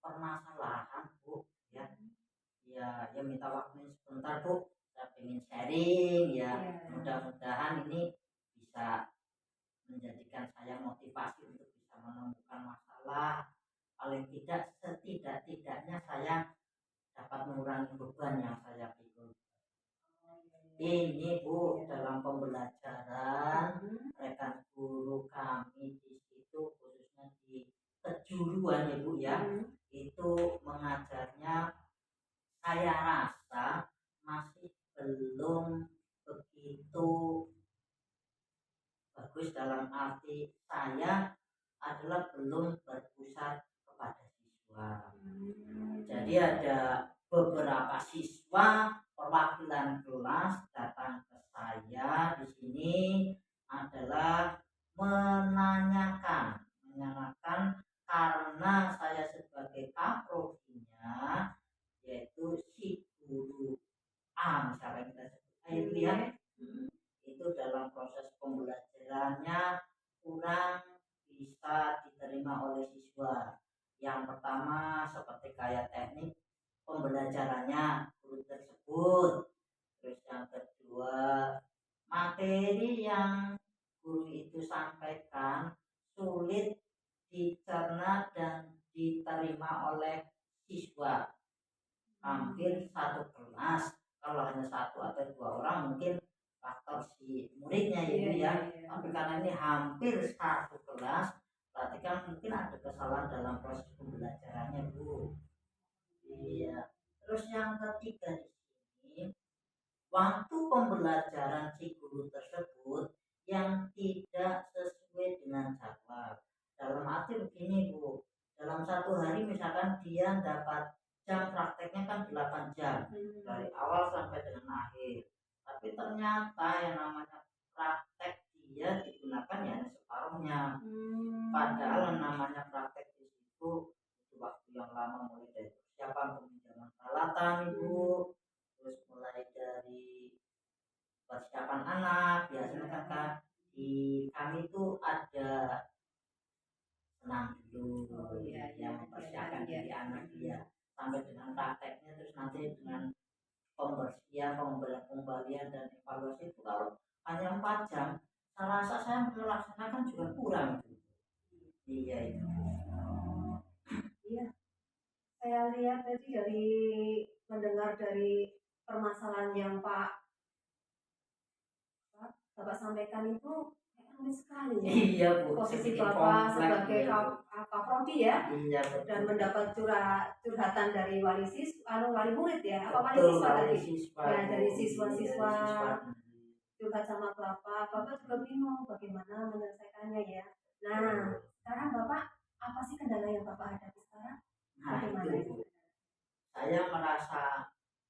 permasalahan Bu ya. Ya minta waktunya sebentar Bu. Saya ingin sharing ya. Mudah-mudahan ini bisa menjadikan saya motivasi untuk bisa menemukan masalah. Paling tidak setidak-tidaknya saya dapat mengurangi beban yang saya pikul. Ini Bu dalam pembelajaran rekan guru kami di situ khususnya di kejuruan ya Bu ya itu mengajarnya saya rasa masih belum begitu bagus dalam arti saya adalah belum berpusat kepada siswa. Jadi ada beberapa siswa perwakilan kelas datang ke saya di sini adalah menanyakan karena saya sebagai kaprodinya yaitu si guru A misalnya kita sebut itu ya itu dalam proses pembelajarannya kurang bisa diterima oleh siswa. Yang pertama seperti kayak teknik pembelajarannya guru tersebut. Terus yang kedua materi yang guru itu sampaikan sulit dicerna dan diterima oleh siswa. Hampir satu kelas kalau hanya satu atau dua orang mungkin faktor si muridnya ya. Tapi karena ini hampir satu kelas berarti kan mungkin ada kesalahan dalam proses pembelajarannya Bu. Iya. Terus yang ketiga di sini waktu pembelajaran si guru tersebut yang tidak sesuai dengan jadwal. Dalam arti begini Bu, dalam satu hari misalkan dia dapat jam prakteknya kan 8 jam dari awal sampai dengan akhir. Tapi ternyata yang namanya praktek dia digunakan ya separuhnya. Padahal yang namanya praktek di situ itu waktu yang lama mulai dari persiapan peminjaman peralatan Ibu, terus mulai dari persiapan anak biasanya kan di kami itu ada senam dulu yang mempersiapkan diri anak dia sampai dengan prakteknya terus nanti dengan pembersihan pembalian dan evaluasi itu kalau hanya 4 jam saya rasa saya melaksanakan juga kurang itu. Iya itu. Iya. Saya lihat tadi dari mendengar dari permasalahan yang Bapak sampaikan itu rumit sekali ya. Iya Bu. Posisi Bapak sebagai kaprodi ya. Iya betul. Dan mendapat curhatan dari wali murid ya. Apa wali Betul, siswa tadi? Siswa, ya dari siswa-siswa iya, curhat sama Bapak juga bingung bagaimana menyelesaikannya ya. Nah, sekarang Bapak apa sih kendala yang Bapak hadapi sekarang? Nah Bagaimana itu Bu, saya merasa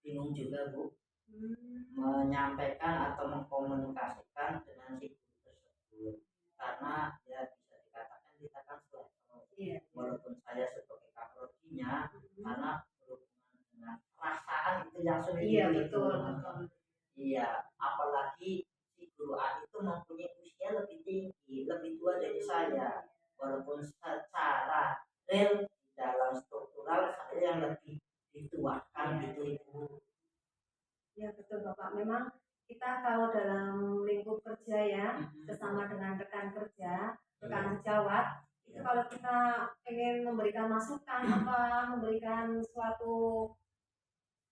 bingung juga Bu, menyampaikan atau mengkomunikasikan dengan si guru tersebut, karena ya bisa dikatakan kita kan selevel, Iya. walaupun saya sebagai kaprodinya, karena berhubungan dengan perasaan itu yang sulit Iya, itu. betul, betul. Iya, apalagi si guru A itu mempunyai usia lebih tinggi, lebih tua dari saya, walaupun secara real dalam struktural saya yang lebih dituakan gitu Ibu. Ya betul Bapak. Memang kita kalau dalam lingkup kerja ya, sesama dengan rekan kerja, rekan sejawat, itu kalau kita ingin memberikan masukan apa memberikan suatu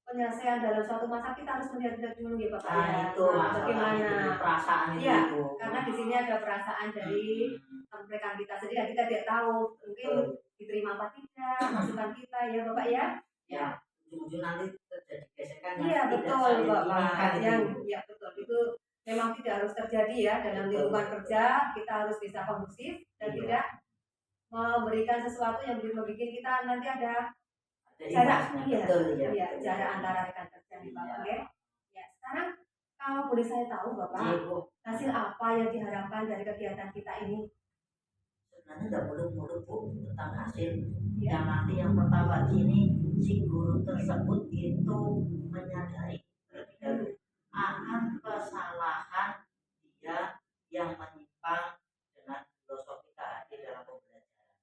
penyelesaian dalam suatu masalah, kita harus melihat dulu ya Bapak Nah ya. itu masalah Bagaimana itu perasaan itu ya, Ibu. karena di sini ada perasaan dari rekan kita sendiri, kita tidak tahu mungkin diterima apa tidak masukan kita ya Bapak ya. Ya, ujung-ujung nanti terjadi gesekan yang Iya tidak betul saya Bapak. inginkan itu. Yang ya betul itu memang tidak harus terjadi ya dalam Betul. lingkungan kerja. Kita harus bisa kondusif dan Iya. tidak memberikan sesuatu yang membuat kita nanti ada Ada jarak. imbasnya, Iya, betul ya. iya betul. jarak antara rekan kerja nih Bapak. Iya. Oke. Ya sekarang kalau boleh saya tahu Bapak, Iya, Bu. hasil apa yang diharapkan dari kegiatan kita ini? Sebenarnya nggak muluk-muluk Bu tentang hasil. Ya. Yang nanti yang pertama ini si guru tersebut itu menyadari terlebih dahulu akan kesalahan dia yang menyimpang dengan filosofi KHD dalam pembelajaran.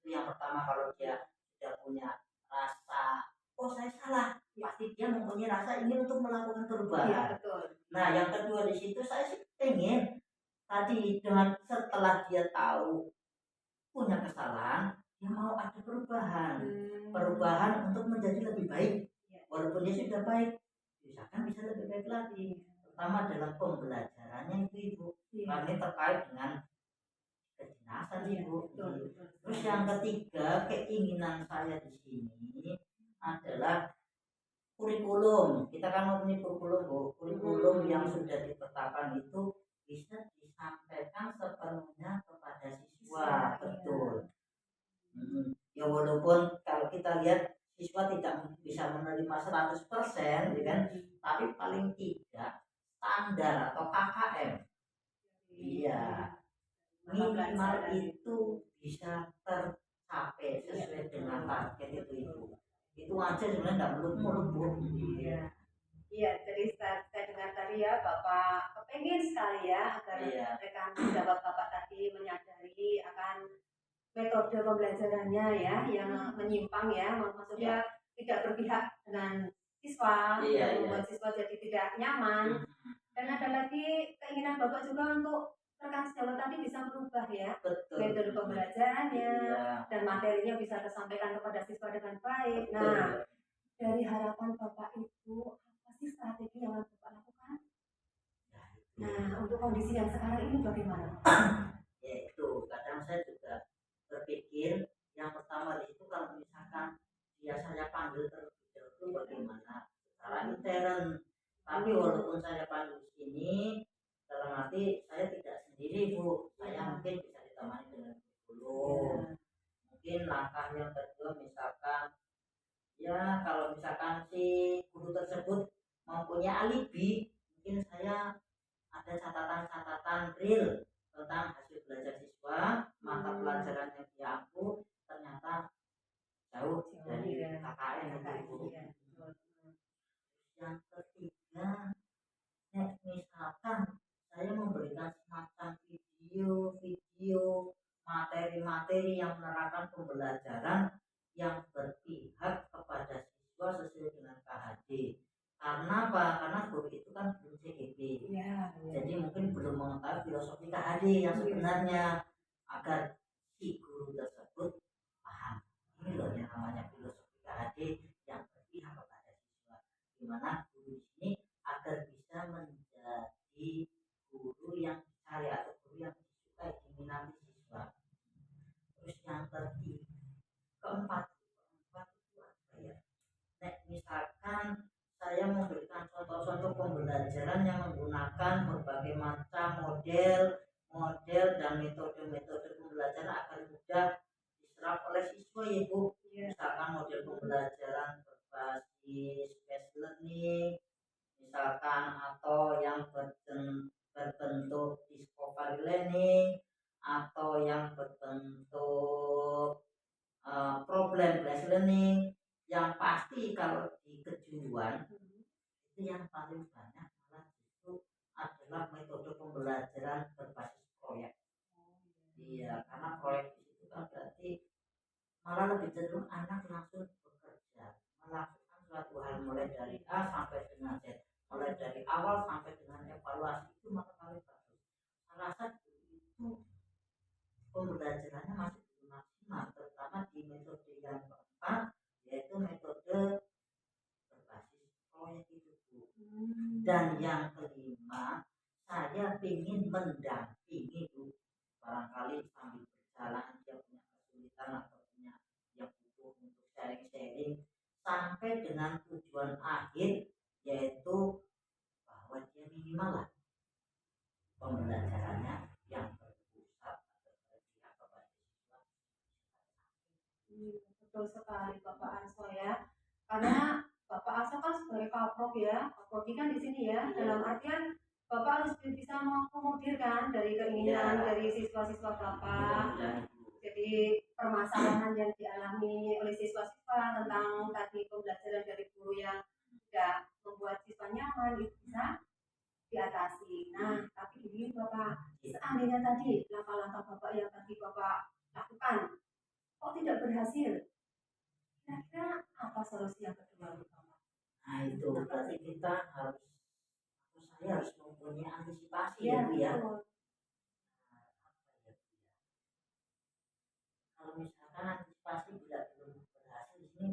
Itu yang pertama, kalau dia sudah punya rasa oh saya salah, pasti dia mempunyai rasa ingin untuk melakukan perubahan. Iya betul. Nah yang kedua di situ saya sih pengen tadi dengan setelah dia tahu punya kesalahan, dia mau ada perubahan, perubahan untuk menjadi lebih baik. Walaupun dia sudah baik, misalkan bisa lebih baik lagi, terutama dalam pembelajarannya itu Ibu. Karena ini terkait dengan kedinasan Ibu. Terus yang ketiga, keinginan saya di sini adalah kurikulum. Kita kan mempunyai kurikulum Bu. Kurikulum yang sudah ditetapkan itu bisa disampaikan sepenuhnya kepada siswa. Betul. Ya walaupun kalau kita lihat siswa tidak bisa menerima 100% ya kan, tapi paling tidak standar atau KKM iya minimal itu bisa tercapai sesuai dengan target itu Ibu. Itu aja sebenarnya nggak muluk-muluk Bu. Iya. Iya, jadi saya dengar tadi ya Bapak kepengen sekali ya agar rekan sejawat Bapak tadi menyadari akan metode pembelajarannya ya yang menyimpang ya, maksudnya tidak berpihak dengan siswa, yang membuat siswa jadi tidak nyaman. Dan ada lagi keinginan Bapak juga untuk rekan sejawat tadi bisa berubah ya. Betul. Metode pembelajarannya dan materinya bisa tersampaikan kepada siswa dengan baik. Nah, dari harapan Bapak itu apa sih strategi yang harus Bapak lakukan? Nah, untuk kondisi yang sekarang ini bagaimana? Ya itu, kadang saya juga berpikir yang pertama di situ kalau misalkan dia saya panggil terlebih dahulu bagaimana secara intern. Tapi walaupun saya panggil di sini, dalam arti saya tidak sendiri Bu, saya mungkin bisa ditemani dengan kurikulum. Mungkin langkah yang kedua misalkan ya kalau misalkan si guru tersebut mempunyai alibi, mungkin saya ada catatan-catatan real tentang hasil belajar siswa, mata pelajaran yang dia ampu ternyata jauh dari KKN itu. Yang ketiga, misalkan saya memberikan semacam video materi-materi yang menerapkan pembelajaran yang berpihak kepada siswa sesuai dengan KHD. Karena apa? Karena guru itu kan belum CGP. Jadi mungkin belum mengetahui filosofi KHD yang sebenarnya, agar si guru tersebut paham. Ini loh yang namanya filosofi KHD yang berpihak kepada siswa. Dimana guru di sini agar bisa menjadi guru yang dicari atau guru yang disukai diminati siswa. Terus yang keempat itu apa ya? Misalkan saya memberikan contoh-contoh pembelajaran yang menggunakan berbagai macam model dan metode-metode pembelajaran agar mudah learning misalkan, atau yang berbentuk discovery learning, atau yang berbentuk problem based learning. Yang pasti kalau di kejuruan itu yang paling banyak malah itu adalah metode pembelajaran berbasis proyek. Iya, karena proyek itu kan berarti malah lebih cenderung anak langsung bekerja, melakukan suatu hal mulai dari A sampai dengan Z, mulai dari awal sampai dengan evaluasi, itu maka paling bagus. Saya rasa itu pembelajarannya masih belum maksimal, terutama di metode yang keempat, yaitu metode berbasis proyek itu, Bu. Dan yang kelima, saya ingin mendampingi, Bu. Barangkali sambil berjalan dia punya kesulitan atau punya yang butuh untuk sharing-sharing sampai dengan tujuan akhir, yaitu bahwa dia minimal lah pembelajarannya yang berpusat atau berpihak kepada siswa. Betul sekali Bapak Anso ya. Karena Bapak Anso kan sebagai kaprok ya, kaprodi kan di sini ya. Dalam artian Bapak harus bisa mengakomodir kan dari keinginan dari siswa-siswa Bapak. Jadi permasalahan yang dialami oleh siswa-siswa tentang tadi pembelajaran dari guru yang tidak membuat siswa nyaman itu bisa diatasi. Nah, tapi ini Bapak, seandainya tadi langkah-langkah Bapak yang tadi Bapak lakukan kok tidak berhasil, kira-kira apa solusi yang kedua Bapak? Nah itu berarti kita harus, saya harus mempunyai antisipasi ya Bu ya. Nah, apa ya Bu ya? Kalau misalkan antisipasi bila belum berhasil di sini,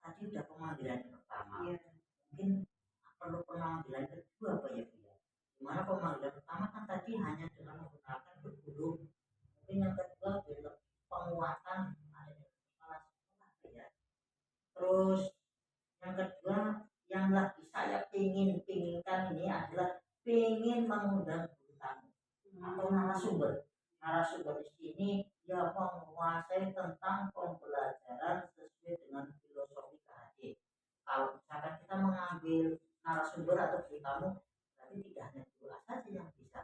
tadi udah pemanggilan pertama, mungkin perlu pemanggilan kedua apa ya Bu ya? Dimana pemanggilan pertama kan tadi hanya dengan menggunakan kurikulum, mungkin yang kedua adalah penguatan ada kepala sekolah ya. Terus yang kedua yang lagi saya pinginkan ini adalah ingin mengundang guru tamu atau narasumber di sini yang menguasai tentang pembelajaran sesuai dengan filosofi KHD. Kalau misalkan kita mengambil narasumber atau guru tamu, berarti tidak hanya guru A saja yang bisa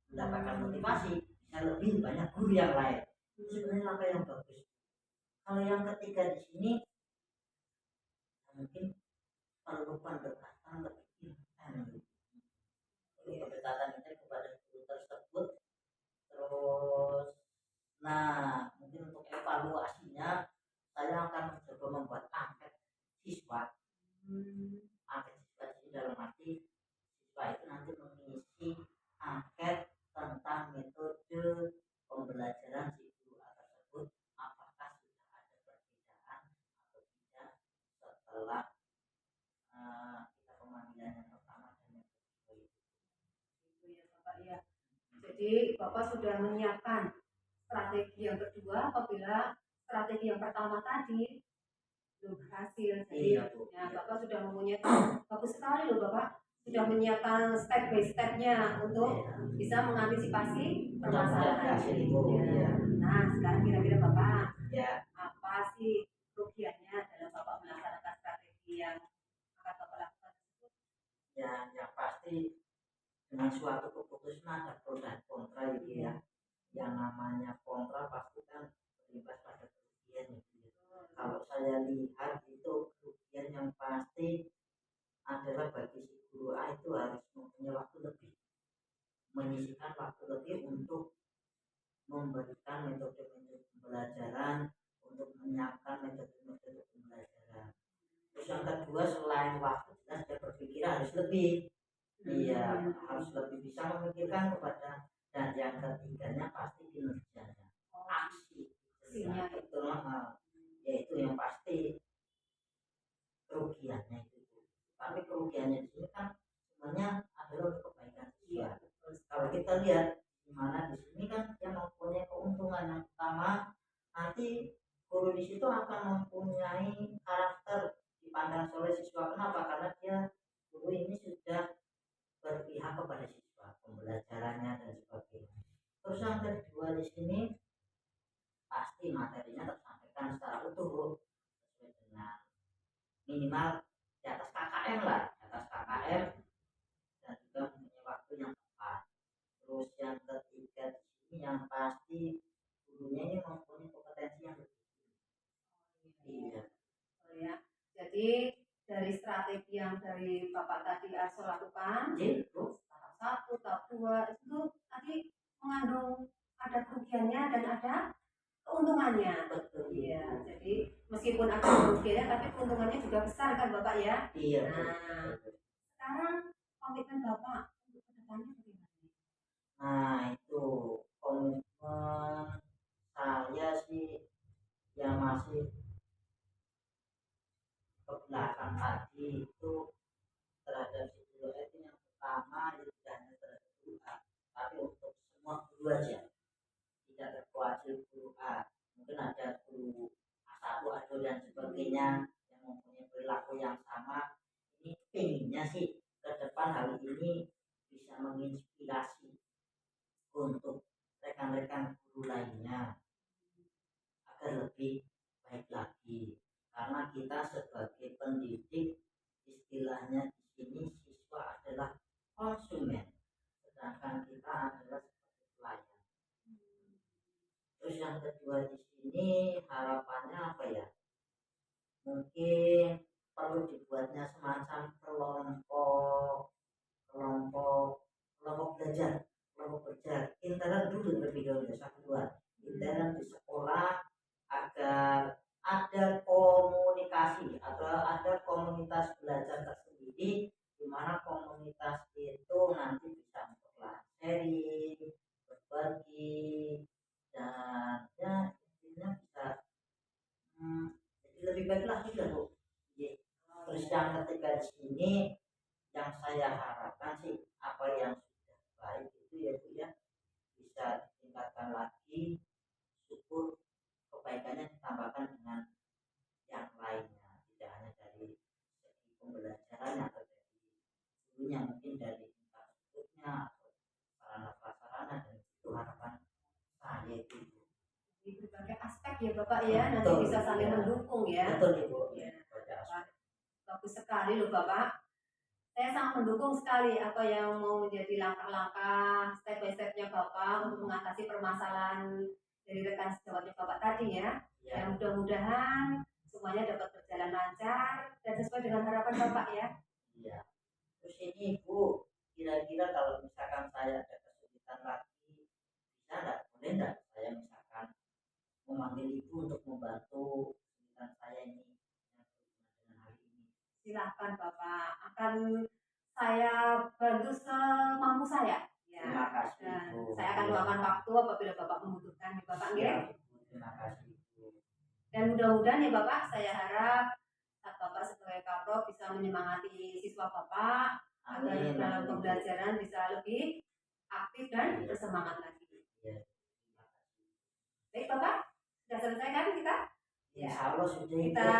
mendapatkan motivasi, bisa lebih banyak guru yang lain. Itu sebenarnya langkah yang bagus. Kalau yang ketiga di sini mungkin perlu pendekatan lebih intens, pendekatan itu kepada guru tersebut. Terus nah mungkin untuk evaluasinya saya akan mencoba membuat angket siswa. Angket siswa ini dalam arti siswa itu nanti mengisi angket tentang metode pembelajaran si guru tersebut, apakah sudah ada perbedaan atau tidak setelah kita pemanggilan yang pertama dan yang kedua itu ya Bapak ya. Jadi Bapak sudah menyiapkan strategi yang kedua apabila strategi yang pertama tadi belum berhasil. Jadi ya, Bapak sudah mempunyai bagus sekali loh Bapak, sudah menyiapkan step by stepnya untuk bisa mengantisipasi permasalahan ini. Nah sekarang kira-kira Bapak apa sih kerugiannya dalam Bapak melaksanakan strategi yang akan Bapak lakukan tersebut? Ya yang pasti dengan suatu keputusan ada pro dan kontra gitu ya. Yang namanya kontra pasti kan berimbas pada kerugian gitu. Kalau saya lihat itu kerugian yang pasti adalah bagi si guru A itu harus mempunyai waktu lebih, menyisihkan waktu lebih untuk memberikan metode-metode pembelajaran, untuk menyiapkan metode-metode pembelajaran. Terus yang kedua selain waktu jelas dia berpikir harus lebih. Iya, harus lebih bisa memikirkan kepada, dan yang ketiganya pasti kinerjanya, aksi, betul, yaitu yang pasti kerugiannya itu. Tapi kerugiannya di sini kan sebenarnya adalah untuk kebaikan siswa. Kalau kita lihat di mana di sini kan dia mempunyai keuntungan yang pertama, nanti guru di situ akan mempunyai karakter dipandang oleh siswa. Kenapa? Karena dia guru ini sudah berpihak kepada siswa, pembelajarannya dan sebagainya. Terus yang kedua di sini pasti materinya tersampaikan secara utuh sesuai dengan minimal di atas KKM KKM lah, di atas KKM, dan juga mempunyai waktu yang tepat. Terus yang ketiga di sini yang pasti gurunya ini mempunyai kompetensi yang lebih tinggi. Iya. Oh ya. Jadi dari strategi yang dari Bapak tadi Arso lakukan, Gitu. tahap 1, tahap 2 itu tadi mengandung ada kerugiannya dan ada keuntungannya. Betul. Iya, jadi meskipun ada kerugiannya tapi keuntungannya juga besar kan Bapak ya. Iya. Nah, sekarang komitmen Bapak untuk kedepannya bagaimana? Nah itu komitmen saya sih yang masih ke belakang tadi itu terhadap guru itu yang pertama itu tidak hanya terhadap guru A, tapi untuk semua guru aja, tidak terkecuali guru A. Mungkin ada guru A1, A2 dan sebagainya yang mempunyai perilaku yang sama. Ini pengennya sih ke depan hal ini bisa menginspirasi untuk rekan-rekan guru lainnya agar lebih baik lagi, karena kita sebagai pendidik istilahnya di sini siswa adalah konsumen, sedangkan kita adalah sebagai pelayan. Terus yang kedua di sini harapannya apa ya? Mungkin perlu dibuatnya semacam kelompok belajar, intern dulu terlebih dahulu, satu dua intern di sekolah agar ada komunikasi atau ada komunitas belajar tersendiri, di mana komunitas itu nanti bisa untuk sharing, berbagi, dan ya intinya bisa jadi lebih baik lagi lah Bu. Terus yang ketiga di sini yang saya harapkan sih apa yang sudah baik itu ya Bu ya bisa ditingkatkan lagi, syukur kebaikannya ditambahkan dengan yang lainnya, tidak hanya dari segi pembelajaran atau dari gurunya, mungkin dari infrastrukturnya atau sarana prasarana, dan itu harapan saya itu Di berbagai aspek ya Bapak ya, nanti betul, bisa saling ya. mendukung ya. Betul Ibu Ya. ya. Bagus sekali loh Bapak. Saya sangat mendukung sekali apa yang mau menjadi langkah-langkah step by stepnya Bapak untuk mengatasi permasalahan dari rekan sejawatnya Bapak tadi ya. Ya. Yang mudah-mudahan semuanya dapat berjalan lancar dan sesuai dengan harapan Bapak ya. Iya. Terus ini Ibu, kira-kira kalau misalkan saya ada kesulitan lagi, bisa nggak? Boleh nggak saya misalkan memanggil Ibu untuk membantu kesulitan saya ini yang berhubungan dengan hal ini? Silahkan Bapak, akan saya bantu semampu saya. Ya. Terima kasih Dan Ibu. saya akan luangkan waktu apabila Bapak membutuhkan ya Bapak ya. Terima kasih Ibu. Dan mudah-mudahan ya Bapak, saya harap Bapak sebagai Kapro bisa menyemangati siswa Bapak agar dalam pembelajaran bisa lebih aktif dan bersemangat lagi. Ya. Baik Bapak, sudah selesai kan kita? Ya, Allah sudah. Kita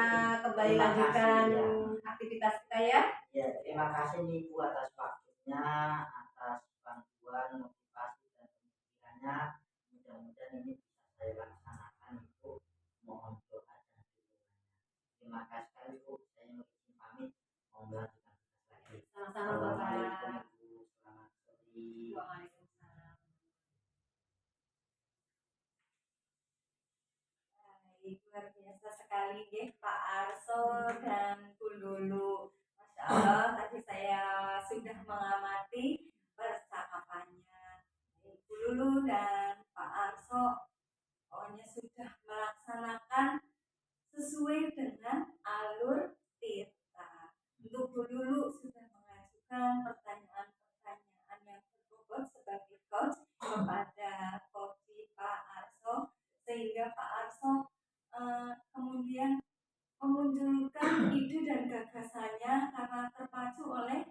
kembali lanjutkan ya aktivitas kita ya. Ya, terima kasih nih Bu atas waktunya, atas bantuan, motivasi dan pemikirannya. Mudah-mudahan ini bisa saya laksanakan Ibu. Mohon doa dan dukungannya. Terima kasih sekali Bu. Saya izin pamit. Mohon melanjutkan tugas lagi. Sama-sama Bapak. Assalamualaikum Ibu. Selamat sore. Waalaikumsalam. Baik, luar biasa sekali ya Pak Arso dan Bu Lulu. Masya Allah, tadi saya sudah mengamati percakapannya Bu Lulu dan Pak Arso. Pokoknya sudah melaksanakan sesuai dengan alur tirta. Untuk Bu Lulu sudah mengajukan pertanyaan-pertanyaan yang berbobot sebagai coach kepada coach Pak Arso, sehingga Pak Arso kemudian memunculkan ide dan gagasannya karena terpacu oleh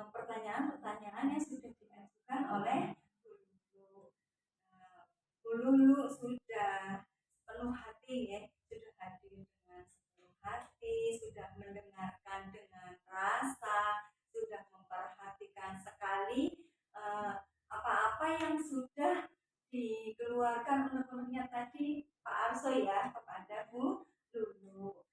pertanyaan-pertanyaan yang sudah diajukan oleh Bu Lulu. Bu Lulu sudah penuh hati ya, sudah hadir dengan sepenuh hati, sudah mendengarkan dengan rasa, sudah memperhatikan sekali apa-apa yang sudah dikeluarkan unek-uneknya tadi Pak Arso ya kepada Bu Lulu.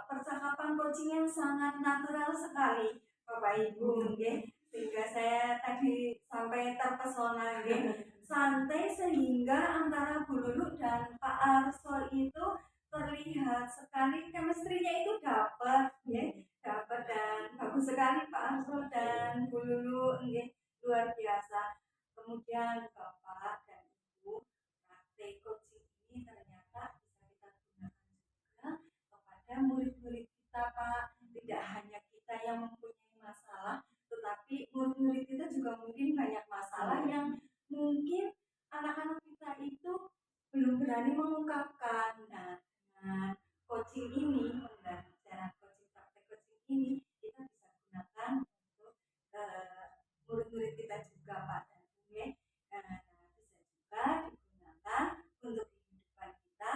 Percakapan coaching yang sangat sangat natural sekali Bapak Ibu nggih. Sehingga saya tadi sampai terpesona nggih. Santai sehingga antara Bu Lulu dan Pak Arsul itu terlihat sekali chemistry-nya itu dapat nggih. Dapat dan bagus sekali Pak Arsul dan Bu Lulu nggih, luar biasa. Kemudian Bapak dan Ibu, praktek coaching ini ternyata bisa kita gunakan juga kepada murid-murid kita Pak. Tidak hanya kita yang mempunyai masalah, tetapi murid-murid kita juga mungkin banyak masalah yang mungkin anak-anak kita itu belum berani mengungkapkan. Nah, dengan coaching ini, pembelajaran coaching, praktek coaching ini, kita bisa gunakan untuk murid-murid kita juga Pak dan Bu ya. Bisa juga digunakan untuk kehidupan kita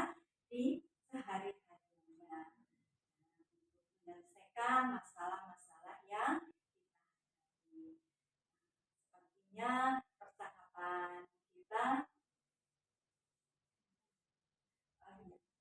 di sehari-harinya, untuk menyelesaikan masalah-masalah yang kita hadapi. Sepertinya percakapan kita,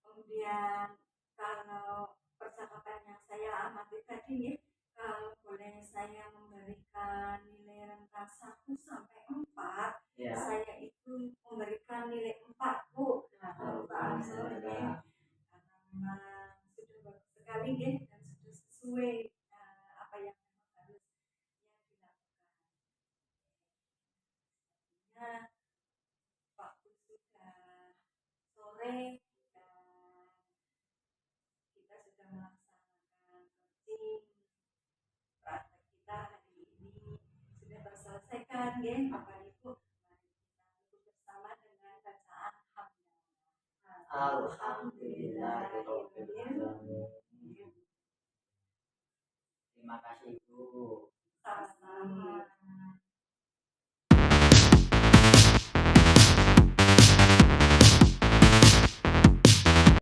kemudian kalau percakapan yang saya amati tadi nih, kalau boleh saya memberikan nilai rentang 1 sampai 4, Ya. saya itu memberikan nilai 4 Bu. Nah, Pak Arsul ini karena memang sudah bagus sekali nggih dan sudah sesuai apa yang memang harus yang dilakukan. Sepertinya waktu sudah sore dan kita sudah melaksanakan coaching. Praktek kita hari ini sudah terselesaikan nggih Bapak Ibu. Mari kita tutup bersama dengan bacaan hamdalah. Alhamdulillah. Terima kasih.